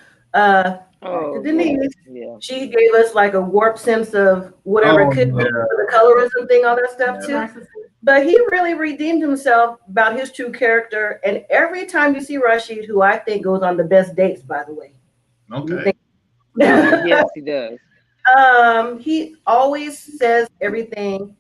Denise, she gave us like a warped sense of whatever it could be, the colorism thing, all that stuff too. But he really redeemed himself about his true character. And every time you see Rashid, who I think goes on the best dates, by the way. Okay. Yes, he does. He always says everything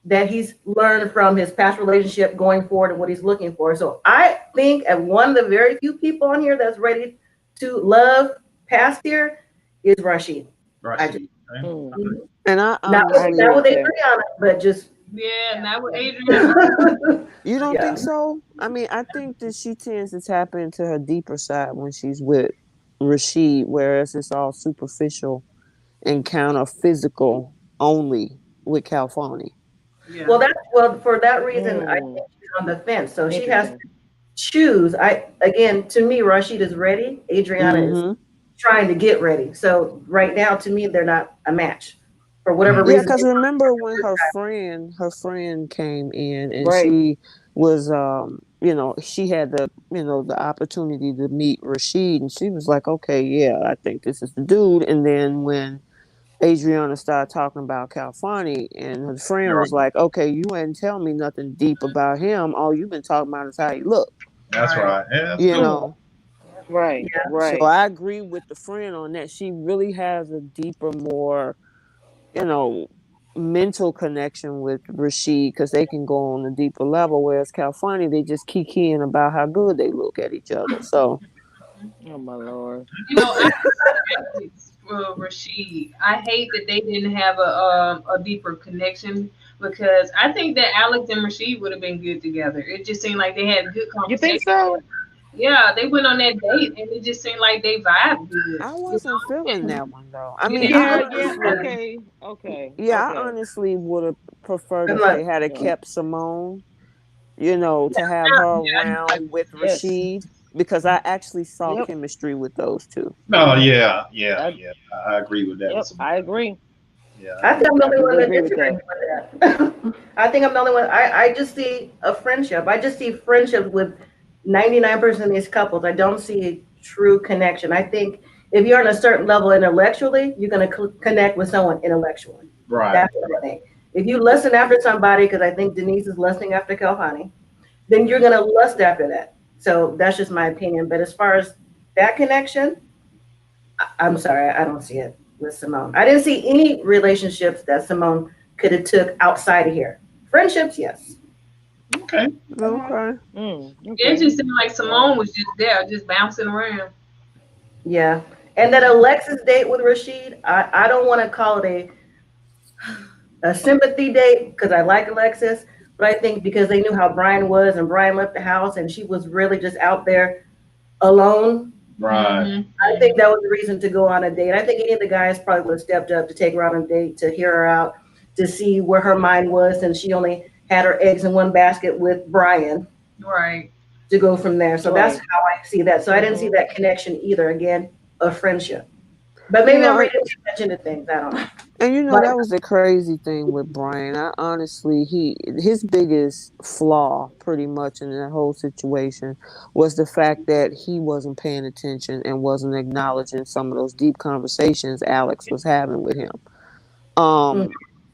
that he's learned from his past relationship going forward and what he's looking for. So I think as one of the very few people on here that's ready to love past here is Rashid. Rashid. And I not with Adriana, but just not with Adriana. You don't think so? I mean, I think that she tends to tap into her deeper side when she's with Rashid, whereas it's all superficial and kind of physical only with Calfani. Yeah. Well, for that reason, I think she's on the fence. So she has to choose. To me, Rashid is ready. Adriana is trying to get ready. So right now, to me, they're not a match for whatever reason. Yeah, because remember when her friend came in and she was, she had the opportunity to meet Rashid, and she was like, okay, yeah, I think this is the dude. And then when Adriana started talking about Calfani, and her friend was like, okay, you ain't tell me nothing deep about him. All you've been talking about is how he look. That's right. Yeah, that's know. Right. So I agree with the friend on that. She really has a deeper, more, mental connection with Rashid because they can go on a deeper level. Whereas Calfani, they just kikiing about how good they look at each other. So, oh my Lord. I Rashid. I hate that they didn't have a deeper connection because I think that Alex and Rashid would have been good together. It just seemed like they had good You think conversation. so? Yeah, they went on that date and it just seemed like they vibed good. I You wasn't know? feeling that one though. I You mean, didn't Yeah, feel yeah. honestly, Okay, okay, yeah, I okay. honestly would have preferred Good if luck. they had Yeah. kept Simone, to have yeah, her yeah, around with Yes. Rashid because I actually saw Yep. chemistry with those two. Oh yeah, yeah, I, yeah. I agree with that. yep. I agree. Yeah, I I agree think I'm with the I only that. one really that agree with disagrees that. with that. I think I'm the only one. I just see a friendship. I just see friendships with 99% of these couples. I don't see true connection. I think if you're on a certain level intellectually, you're going to connect with someone intellectually. Right. That's what I think. If you listen after somebody, because I think Denise is listening after Kelhani, then you're going to lust after that. So that's just my opinion. But as far as that connection, I'm sorry, I don't see it with Simone. I didn't see any relationships that Simone could have took outside of here. Friendships, yes. Okay. Okay. It Okay. just seemed like Well, Simone was just there, just bouncing around. Yeah. And that Alexis date with Rashid, I don't want to call it a sympathy date because I like Alexis, but I think because they knew how Brian was and Brian left the house and she was really just out there alone, Right. I think that was the reason to go on a date. I think any of the guys probably would have stepped up to take her on a date, to hear her out, to see where her mind was, and she only had her eggs in one basket with Brian Right. to go from there. So that's right. how I see that. So I didn't see Mm-hmm. that connection either. Again, a friendship. But You maybe I'm know, reading too much into things. I don't know. and But that was the crazy thing with Brian. I honestly, his biggest flaw, pretty much in that whole situation, was the fact that he wasn't paying attention and wasn't acknowledging some of those deep conversations Alex was having with him. mm, Um,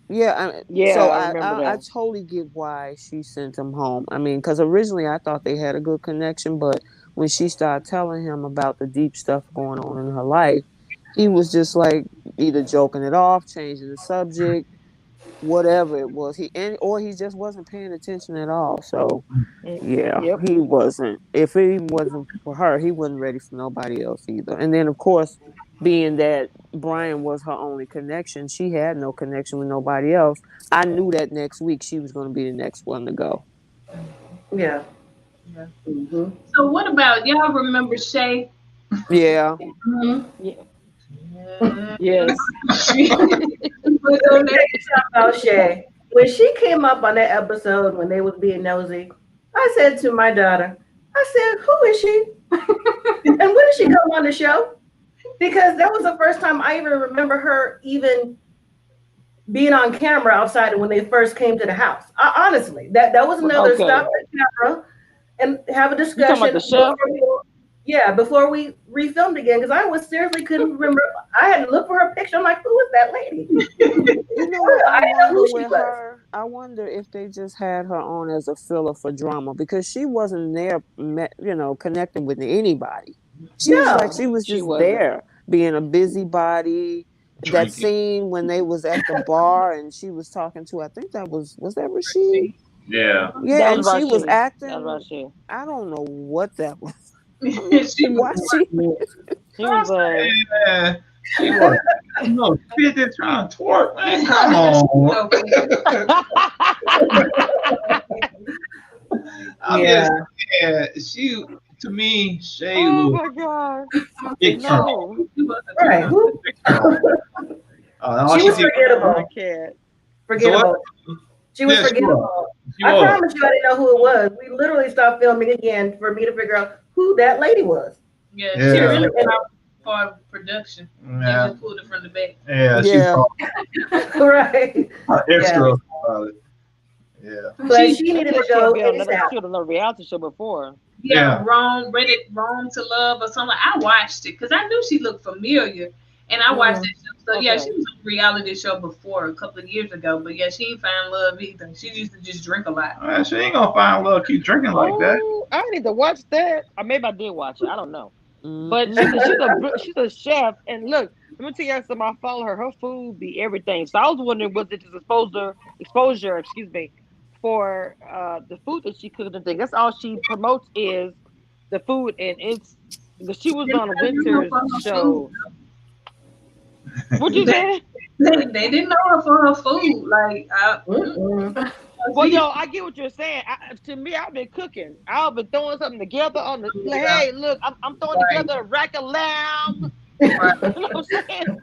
yeah, Yeah, so I remember I that. totally get why she sent him home. I mean, because originally I thought they had a good connection, but when she started telling him about the deep stuff going on in her life, he was just like either joking it off, changing the subject, whatever it was. Or he just wasn't paying attention at all. So yeah, Yep. he wasn't. If he wasn't for her, he wasn't ready for nobody else either. And then, of course, being that Brian was her only connection, she had no connection with nobody else. I knew that next week she was going to be the next one to go. yeah. Yeah. Hmm. So what about y'all remember Shay? Yeah. Mhm. Yeah. Yeah. Yes. She was Let me on tell that. you something about Shay. When she came up on that episode when they was being nosy, I said to my daughter, I said, "Who is she? And when did she come on the show?" Because that was the first time I even remember her even being on camera outside when they first came to the house. Honestly, that was another stop Okay. the camera and have a You talking about discussion the before chef? before we refilmed again because I was seriously couldn't remember. I had to look for her picture. I'm like, who is that lady? You know what? I I didn't know wonder who she with was. her. I wonder if they just had her on as a filler for drama because she wasn't there, connecting with anybody. She was like No, she was She just wasn't. there being a busybody. That Drinking. scene when they was at the bar and she was talking to, I think was that Rashid? Yeah. That Yeah, was and she about was she. That was about acting. she. I don't know what that was. I mean, She was why she? He was Man, she was, fitting trying to twerk, man. Come on. I'm yeah, just saying, she, to me, Shay Oh was my god. a big turn off. No. right. She was Who? a big turn off. All She she was did, I forgettable. can't. so what? Forgettable. She was Yeah, she was. forgettable. She I was. promise you, I didn't know who it was. We literally stopped filming again for me to figure out who that lady was. Yeah, she Yeah. really Seriously. went out for production. They Yeah. just pulled it from the back. Yeah, she Yeah, thought Right. Yeah. extra about it. Yeah. But She, she I needed think to she had go been on another. ASAP. She was on a reality show before. yeah, Yeah. Rome to Love or something. I watched it because I knew she looked familiar, and I watched Mm. that show. So yeah, she Okay. was on a reality show before a couple of years ago. But yeah, she ain't find love either. She used to just drink a lot. She ain't gonna find love keep drinking like that. Oh, I need to watch that. Or maybe I did watch it. I don't know. But mm-mm. she's a chef. And look, let me tell you something. I follow her. Her food be everything. So I was wondering was it just exposure, excuse me, for the food that she cooked and things. That's all she promotes is the food, and it's because she was They on a try to use her winter's for her food. show. What you say? They didn't know her for her food. Like, Well, yo, I get what you're saying. To me, I've been cooking. I've been throwing something together on the. yeah, Hey, look, I'm throwing right, together a rack of lamb. right. You know what I'm saying?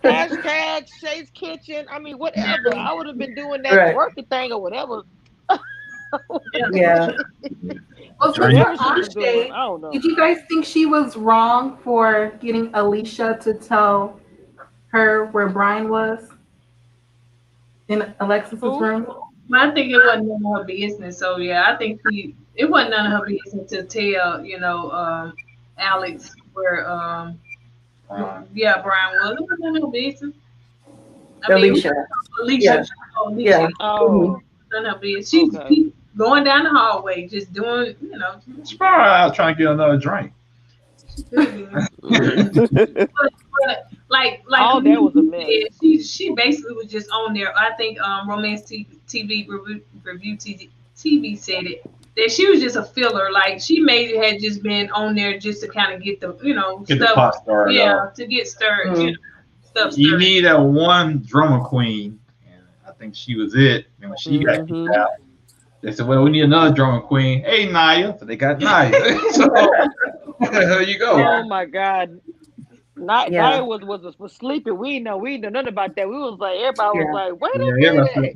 Hashtag Shay's Kitchen. I mean, whatever. I would have been doing that Right. twerking thing or whatever. Yeah. Well, since Drink. we're Whatever she on was doing. Shay, I don't know. did you guys think she was wrong for getting Alicia to tell her where Brian was in Alexis's Who? room? But I think it wasn't none of her business. So yeah, I think it wasn't none of her business to tell, Alex where yeah, Brian was. It wasn't none of her business. I mean, Alicia. Alicia, Yeah. Alicia, Oh, none of her business. She's okay. going down the hallway, just doing, She probably out trying to get another drink. like All that was a mess. she basically was just on there. I think Romance TV review TV said it that she was just a filler. Like she had just been on there just to kind of get the Get the stuff, pot started. yeah, to get stirred, stuff You stirred. need that one drummer queen, and I think she was it. And when she got kicked out, they said, "Well, we need another drummer queen." Hey, Naya, so they got Naya. So there you go. Oh my God. Naya was sleeping. We didn't know nothing about that. We was like, everybody was like, wait a minute.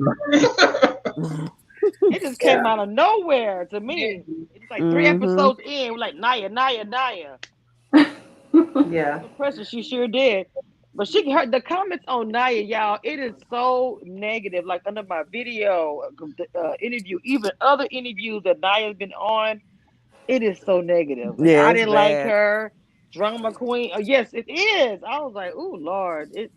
It just came out of nowhere to me. It's like 3 episodes in. We're like, Naya. Yeah. The pressure, she sure did. But she heard the comments on Naya, y'all. It is so negative. Like under my video interview, even other interviews that Naya's been on, it is so negative. Like, Yeah, I it's didn't like bad. her. Drama queen. Oh, yes, it is. I was like, oh Lord. I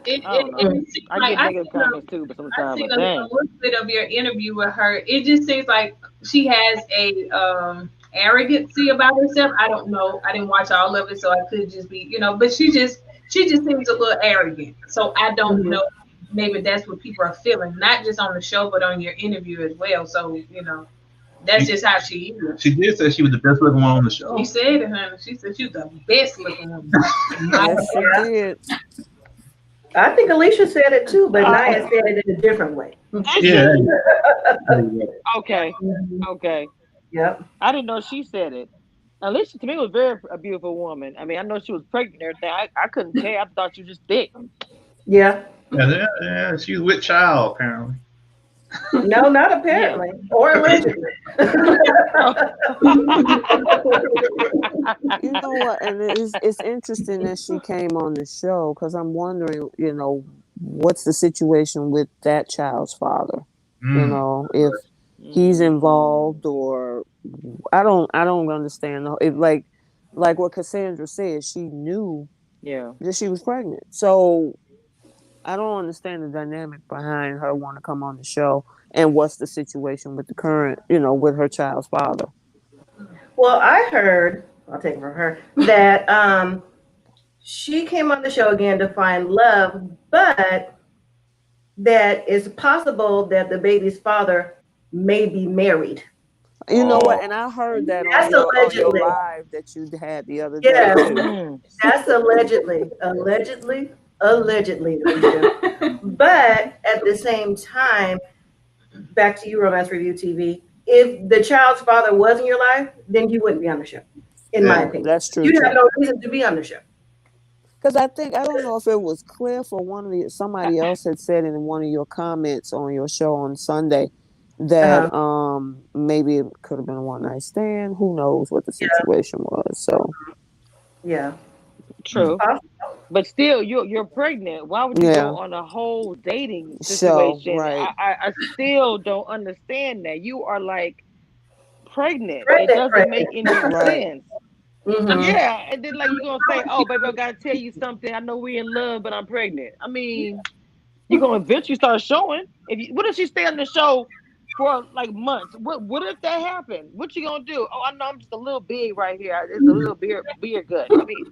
don't know. Seems I like get negative comments too, but I sometimes, seen but a dang. little bit of your interview with her. It just seems like she has a arrogancy about herself. I don't know. I didn't watch all of it, so I could just be, but she just seems a little arrogant. So I don't know. Maybe that's what people are feeling, not just on the show, but on your interview as well. So that's just how she is. She did say she was the best looking one on the show. She said it, honey. She said she was the best looking woman. Yes, she did. I think Alicia said it too, but Naya said it in a different way. Yeah. Okay. Okay. Yep. I didn't know she said it. Alicia to me was a beautiful woman. I mean, I know she was pregnant and everything. I couldn't tell. I thought she was just thick. Yeah. Yeah, she was with child apparently. No, not apparently. Or allegedly. You know what? And it's interesting that she came on the show because I'm wondering, what's the situation with that child's father? If he's involved or I don't understand. If like what Cassandra said, she knew that she was pregnant. So I don't understand the dynamic behind her wanting to come on the show and what's the situation with the current, with her child's father. Well, I heard, I'll take it from her, that she came on the show again to find love, but that it's possible that the baby's father may be married. You know what? And I heard that on your live that you had the other day. Yeah, that's allegedly. But at the same time, back to you, Romance Review TV. If the child's father was in your life, then you wouldn't be on the show. In my opinion, that's true. You have no reason to be on the show. Because I don't know if it was Cliff or somebody else had said in one of your comments on your show on Sunday that maybe it could have been a one night stand. Who knows what the situation was? So yeah, true. But still, you're pregnant. Why would you go on a whole dating situation? So, right. I still don't understand that. You are like pregnant. It doesn't make any sense. Mm-hmm. Yeah, and then like you're gonna say, "Oh, baby, I gotta tell you something. I know we're in love, but I'm pregnant." I mean, you're gonna eventually start showing. What if she stay on the show for like months? What if that happened? What you gonna do? Oh, I know I'm just a little big right here. It's a little beard good. I mean.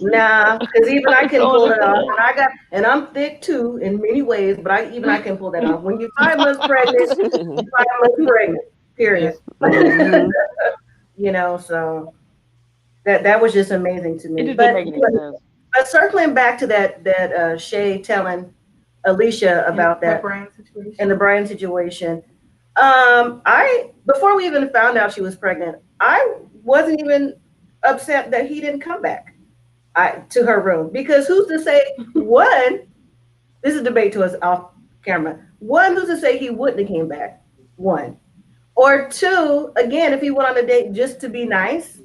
Nah, because even I can pull it off, and I'm thick too in many ways. But I can pull that off. When you're 5 months pregnant, you're 5 months pregnant. Period. So that was just amazing to me. It didn't make any sense. Circling back to that Shay telling Alicia about that Brian situation. and the Brian situation. I before we even found out she was pregnant, I wasn't even upset that he didn't come back to her room, because who's to say one? This is a debate to us off camera. One, who's to say he wouldn't have came back? One, or two. Again, if he went on a date just to be nice,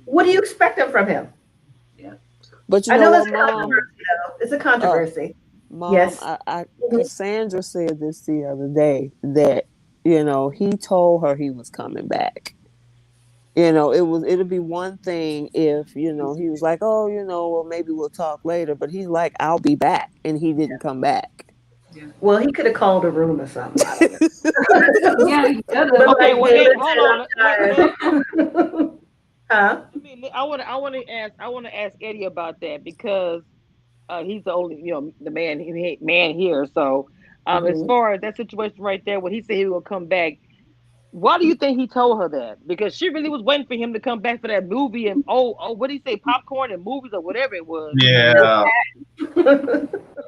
what do you expect from him? But I know it's Mom, controversy. It's a controversy. Mom, Yes. Cassandra said this the other day that, you know, he told her he was coming back. You know, it'll be one thing if, you know, he was like, oh, you know, well, maybe we'll talk later. But he's like, I'll be back. And he didn't come back. Well, he could have called a room or something. Yeah, he could have. Okay, well, hold on. Huh? I want to ask Eddie about that, because he's the only, you know, the man here. So, as far as that situation right there, when he said he will come back, why do you think he told her that? Because she really was waiting for him to come back for that movie and what did he say, popcorn and movies or whatever it was. Yeah.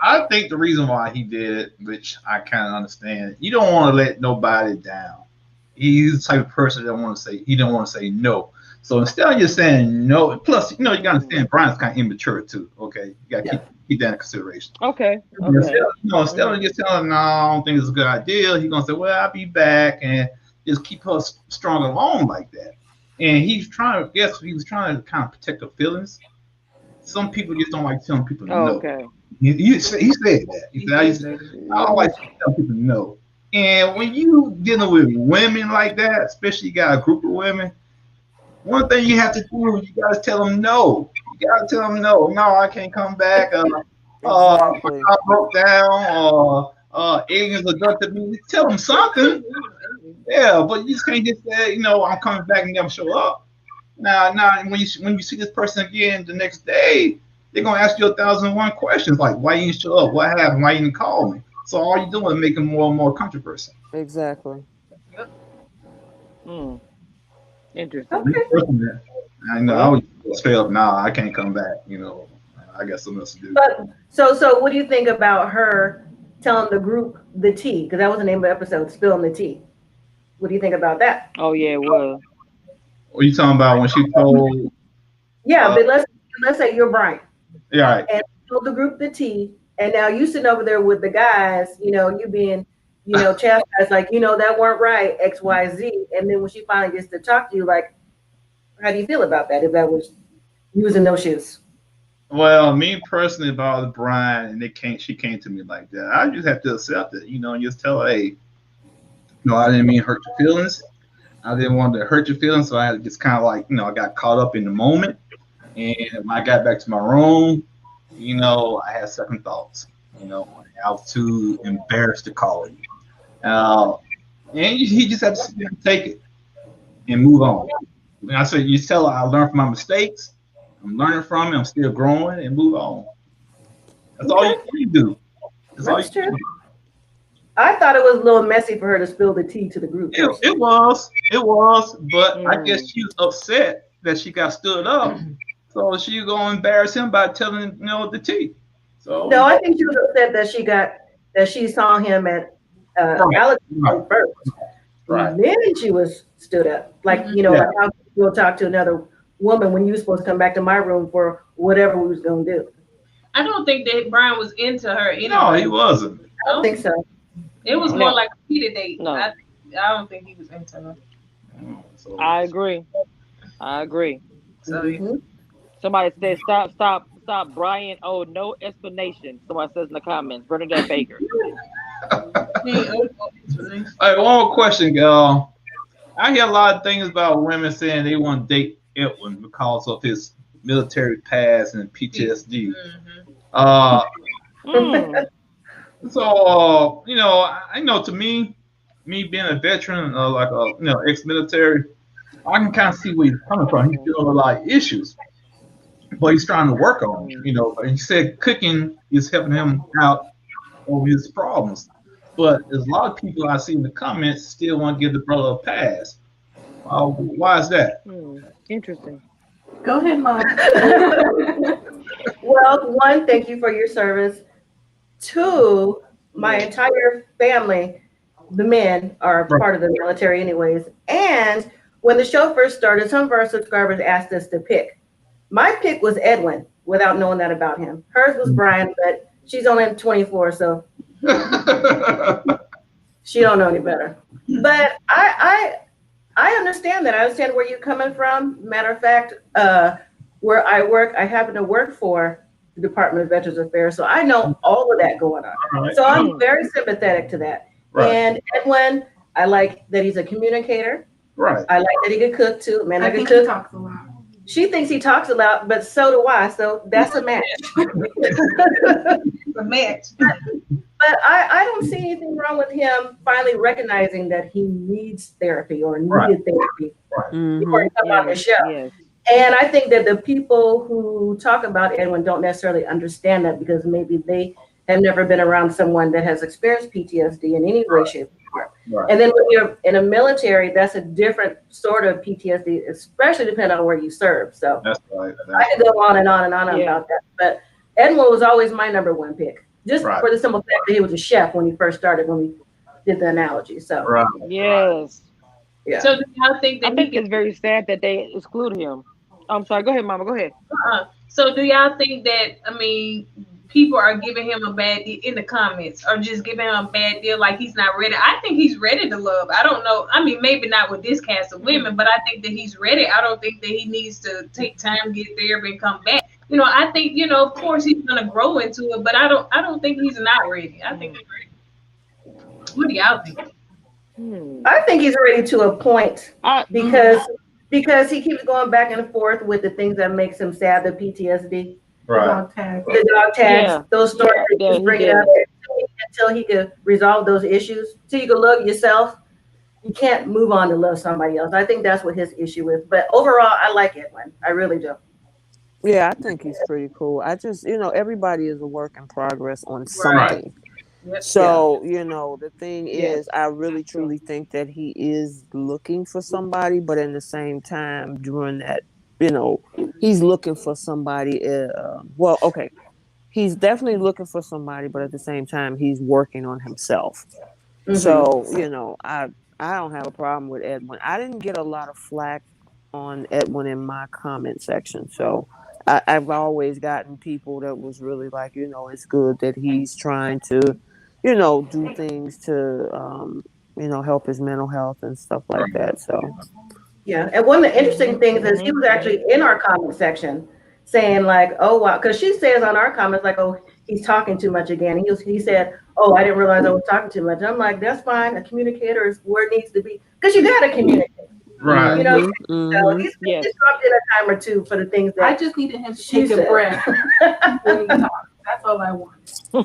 I think the reason why he did it, which I kind of understand, you don't want to let nobody down. He's the type of person that he don't want to say no. So instead of just saying no, plus, you know, you got to understand Brian's kind of immature too. Okay, you got to keep that in consideration. Okay. Instead of just telling him, no, I don't think it's a good idea, he's gonna say, well, I'll be back, and just keep her strong along like that. And he was trying to kind of protect her feelings. Some people just don't like telling people no. Okay. He said that. He said, I don't like telling people no. And when you dealing with women like that, especially you got a group of women, one thing you have to do is you got to tell them no. You got to tell them no. No, I can't come back. Exactly. I broke down, or aliens abducted me. Tell them something. Yeah, but you just can't just say, you know, I'm coming back and never show up. Now, when you see this person again the next day, they're gonna ask you 1,001 questions like, why you didn't show up? What happened? Why you didn't call me? So all you're doing is making more and more controversy. Exactly. Interesting. Okay. I know. I was straight up. Nah, I can't come back. You know, I got something else to do. But so what do you think about her telling the group the tea? Because that was the name of the episode, spilling the tea. What do you think about that? Oh yeah, it was. What are you talking about when she told? Yeah, but let's say you're Brian. Yeah, right. And told the group the tea, and now you sitting over there with the guys. You know, you being, you know, chastised, like, you know, that weren't right, X, Y, Z. And then when she finally gets to talk to you, like, how do you feel about that? If that was using those shoes. Well, me personally, about Brian, and she came to me like that. I just have to accept it, you know, and just tell her, hey, no, I didn't mean to hurt your feelings. I didn't want to hurt your feelings, so I had to just kind of like, you know, I got caught up in the moment. And when I got back to my room, you know, I had second thoughts. You know, I was too embarrassed to call you. And he just had to sit there and take it and move on. And I said, you tell her I learned from my mistakes. I'm learning from it. I'm still growing, and move on. That's all you can do. That's true. I thought it was a little messy for her to spill the tea to the group. It was, but I guess she was upset that she got stood up, so she gonna embarrass him by telling him, you know, the tea. So no, I think she was upset that she saw him at Alex first. Right. And then she was stood up, like, you know, like how you'll talk to another woman when you were supposed to come back to my room for whatever we was gonna do. I don't think that Brian was into her anyway. No, he wasn't. I don't think so. It was more like a heated date. No. I don't think he was into her. So, I agree. So Somebody said, stop, Brian. Oh, no explanation. Somebody says in the comments. Bernadette Baker. Hey, one more question, girl. I hear a lot of things about women saying they want to date Edwin because of his military past and PTSD. So, you know, I know, to me being a veteran, like a, you know, ex-military, I can kind of see where he's coming from. He's dealing with a lot of issues, but he's trying to work on them. You know, he said cooking is helping him out over his problems. But there's a lot of people I see in the comments still want to give the brother a pass. Why is that? Interesting. Go ahead, Mom. one, thank you for your service. Two, my entire family, the men, are part of the military anyways. And when the show first started, some of our subscribers asked us to pick. My pick was Edwin, without knowing that about him. Hers was Brian, but she's only 24, so she don't know any better. But I understand that. I understand where you're coming from. Matter of fact, where I work, I happen to work for the Department of Veterans Affairs, so I know all of that going on. Right. So I'm very sympathetic to that. Right. And Edwin, I like that he's a communicator. Right. I like that he can cook too. Man, I can cook. He talks a lot. She thinks he talks a lot, but so do I. So that's a match. It's a match. But I don't see anything wrong with him finally recognizing that he needs therapy or needed therapy before he comes on the show. Yes. And I think that the people who talk about Edwin don't necessarily understand that because maybe they have never been around someone that has experienced PTSD in any way, shape, or form. Right. And then when you're in a military, that's a different sort of PTSD, especially depending on where you serve. So that's right. I could go on and on and on about that. But Edwin was always my number one pick. Just for the simple fact that he was a chef when he first started, when we did the analogy. So yes. Yeah. So do y'all think that I think it's very sad that they excluded him. I'm sorry. Go ahead, Mama. Go ahead. So do y'all think that, people are giving him a bad deal in the comments or just giving him a bad deal like he's not ready? I think he's ready to love. I don't know. Maybe not with this cast of women, but I think that he's ready. I don't think that he needs to take time, get therapy, and come back. I think, of course he's going to grow into it, but I don't think he's not ready. I think he's ready. What do y'all think? I think he's ready to a point because he keeps going back and forth with the things that makes him sad, the PTSD. Right. The dog tags, those stories that he's bringing up until he can resolve those issues. So you can love yourself. You can't move on to love somebody else. I think that's what his issue is. But overall, I like Edwin. I really do. Yeah, I think he's pretty cool. I just, everybody is a work in progress on something. Right. So, the thing is, I really truly think that he is looking for somebody, but at the same time, during that, he's looking for somebody. He's definitely looking for somebody, but at the same time, he's working on himself. Mm-hmm. So, I don't have a problem with Edwin. I didn't get a lot of flack on Edwin in my comment section. So I've always gotten people that was really like, it's good that he's trying to, do things to, help his mental health and stuff like that. So. Yeah, and one of the interesting things is he was actually in our comment section saying like, oh, wow, because she says on our comments like, oh, he's talking too much again. He said, oh, I didn't realize I was talking too much. I'm like, that's fine. A communicator is where it needs to be because you got to communicate. Right. So he's disrupted a time or two for the things that I just needed him to take a breath when he talks. That's all I want. You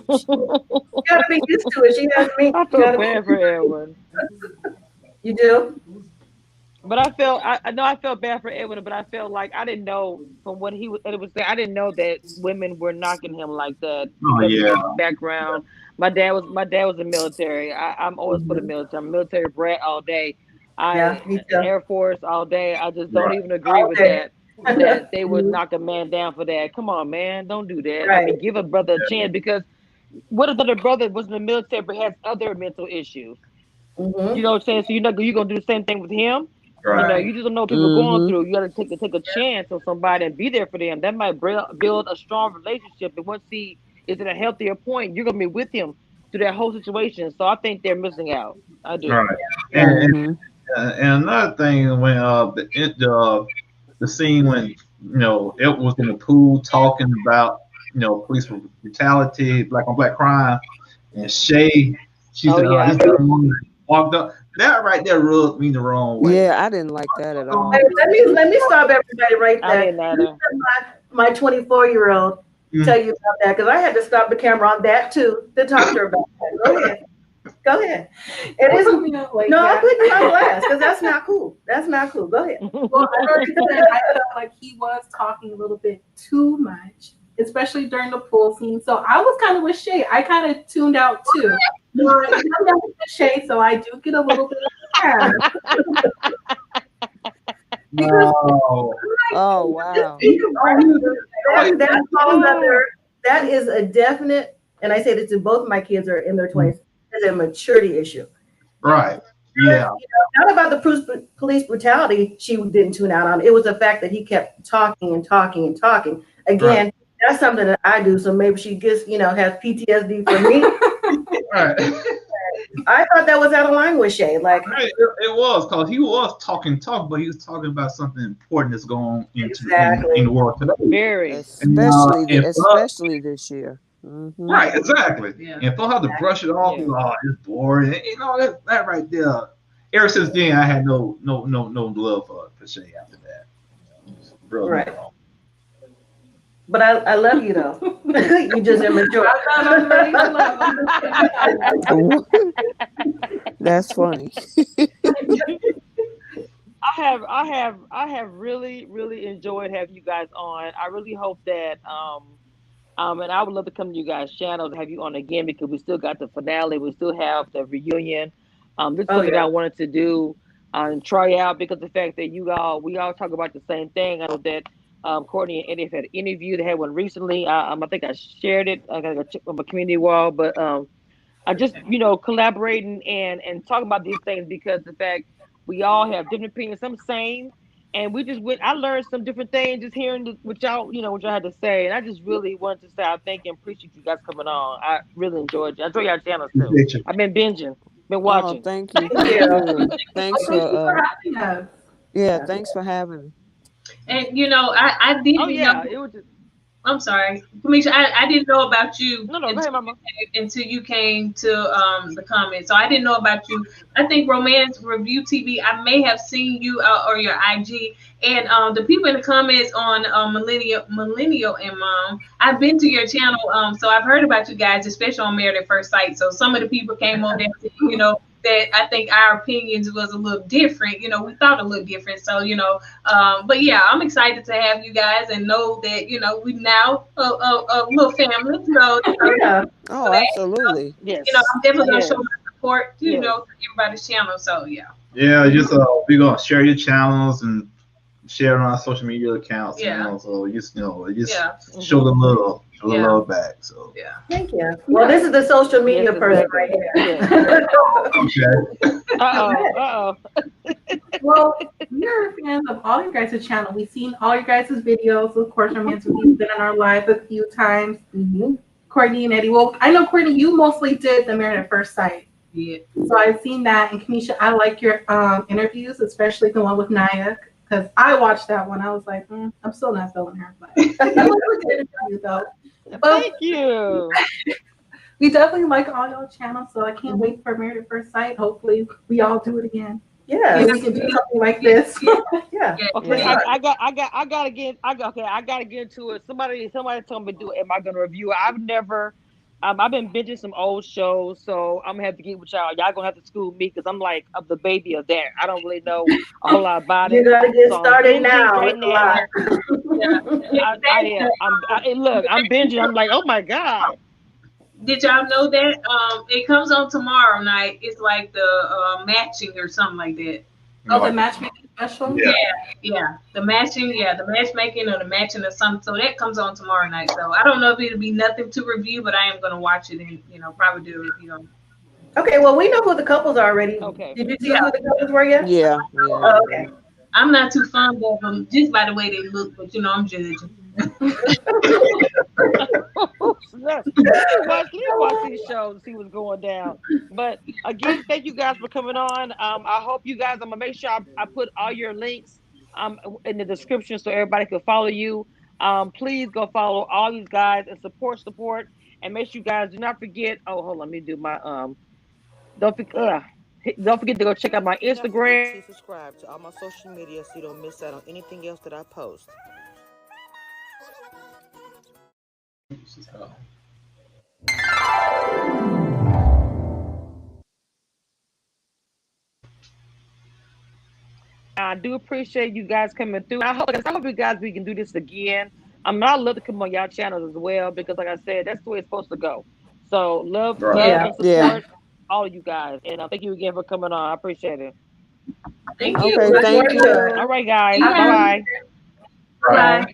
got to be used to it. She has me. I feel bad for Edwin. You do? But I felt bad for Edwin, but I felt like I didn't know from what he was saying. I didn't know that women were knocking him like that. Background. My dad was in the military. I'm always for the military. I'm a military brat all day. Air Force all day. I just don't even agree with that. That they would knock a man down for that. Come on, man, don't do that. Right. Give a brother a chance because what if the brother was in the military but has other mental issues? Mm-hmm. You know what I'm saying? So you're gonna do the same thing with him. Right. You just don't know what people are going through. You got to take a chance on somebody and be there for them. That might build a strong relationship. And once he is at a healthier point, you're gonna be with him through that whole situation. So I think they're missing out. I do. Right. And another thing when the scene when it was in the pool talking about police brutality, black on black crime, and Shay, she said he's the one that walked up. That right there rubbed me the wrong way. Yeah, I didn't like that at all. Let me stop everybody right there. My 24-year-old tell you about that because I had to stop the camera on that too to talk to her about that. Go ahead. It isn't. No, I'm putting you on blast because that's not cool. That's not cool. Go ahead. Well, I felt like he was talking a little bit too much, especially during the pool scene. So I was kind of with Shay. I kind of tuned out too. Shay, so I do get a little bit of Oh wow! that is a definite, and I say this to both of my kids are in their 20s, it's a maturity issue. Right. Yeah. Not about the police brutality she didn't tune out on. It was the fact that he kept talking and talking and talking. Again, that's something that I do. So maybe she gets, has PTSD for me. Right. I thought that was out of line with Shay. Like it was, because he was talking, but he was talking about something important that's going on in the world today. Very. Especially this year. Mm-hmm. Right, exactly. Yeah. And for her to brush it off, it's boring. That right there. Ever since then, I had no love for Shay after that. Right. But I love you though. You just immature. That's funny. I have really, really enjoyed having you guys on. I really hope that and I would love to come to you guys' channel to have you on again, because we still got the finale, we still have the reunion. This is something I wanted to do and try out, because the fact that we all talk about the same thing. I know that Kourtney and Eddie have had an interview. They had one recently. I think I shared it. I gotta go check on my community wall, but I just collaborating and talking about these things, because the fact we all have different opinions, some same, and we just I learned some different things just hearing what y'all what y'all had to say, and I just really wanted to say I thank and appreciate you guys coming on. I really enjoyed you. I enjoy y'all channels too. I've been binging, been watching. Oh, thank you. Thanks for having us. Yeah, thanks for having me. And I didn't know. It was just, I'm sorry, Kamisha. I didn't know about you go ahead, Mama. Until you came to the comments. So I didn't know about you. I think Romance Review TV, I may have seen you or your IG. And the people in the comments on Millennial and Mom, I've been to your channel. So I've heard about you guys, especially on Married at First Sight. So some of the people came on there, that I think our opinions was a little different. We thought a little different. So, but yeah, I'm excited to have you guys and know that, we now a little family. So, Oh, absolutely. Yes. I'm definitely going to show my support, to everybody's channel. So, yeah. Yeah, just we're going to share your channels and share on our social media accounts. Yeah. So just show them a little love back. So yeah. Thank you. Well, this is the social media person right here. Okay. Uh-oh. Well, we're fans of all your guys' channel. We've seen all your guys' videos. Of course, Romance has been on our live a few times. Mm-hmm. Kourtney and Eddie. Well, I know, Kourtney, you mostly did the Married at First Sight. Yeah. So I've seen that. And Kamisha, I like your interviews, especially the one with Naya. Because I watched that one. I was like, I'm still not feeling her. But that was a good interview, though. Thank you. We definitely like all your channels, so I can't wait for Married at First Sight. Hopefully, we all do it again. Yeah, we can do something like this. Yeah. Okay, yeah. I gotta get into it. Somebody told me to do it. Am I gonna review it? I've never. I've been binging some old shows, so I'm gonna have to get with y'all. Y'all gonna have to school me, because I'm like the baby of that. I don't really know a whole lot about it. You gotta get started now. Right now. Look, I'm binging. I'm like, oh my God. Did y'all know that it comes on tomorrow night? It's like the matching or something like that. Oh, the matchmaking special? Yeah. The matchmaking or the matching or something. So that comes on tomorrow night. So I don't know if it'll be nothing to review, but I am gonna watch it and probably do it, Okay, well, we know who the couples are already. Okay. Did you see who the couples were yet? Yeah. Oh, okay. I'm not too fond of them just by the way they look, but I'm judging. Let's watch these shows and see what's going down. But again, thank you guys for coming on. I hope you guys, I'm gonna make sure I put all your links in the description so everybody can follow you. Please go follow all these guys and support, and make sure you guys do not forget. Oh, hold on, let me do my don't forget to go check out my Instagram. Subscribe to all my social media so you don't miss out on anything else that I post. I do appreciate you guys coming through. I hope you guys we can do this again. I'd love to come on y'all channels as well, because like I said, that's the way it's supposed to go. So love and support all of you guys, and thank you again for coming on. I appreciate it. Thank you. Okay, thank you. All right, guys. Bye-bye. Bye.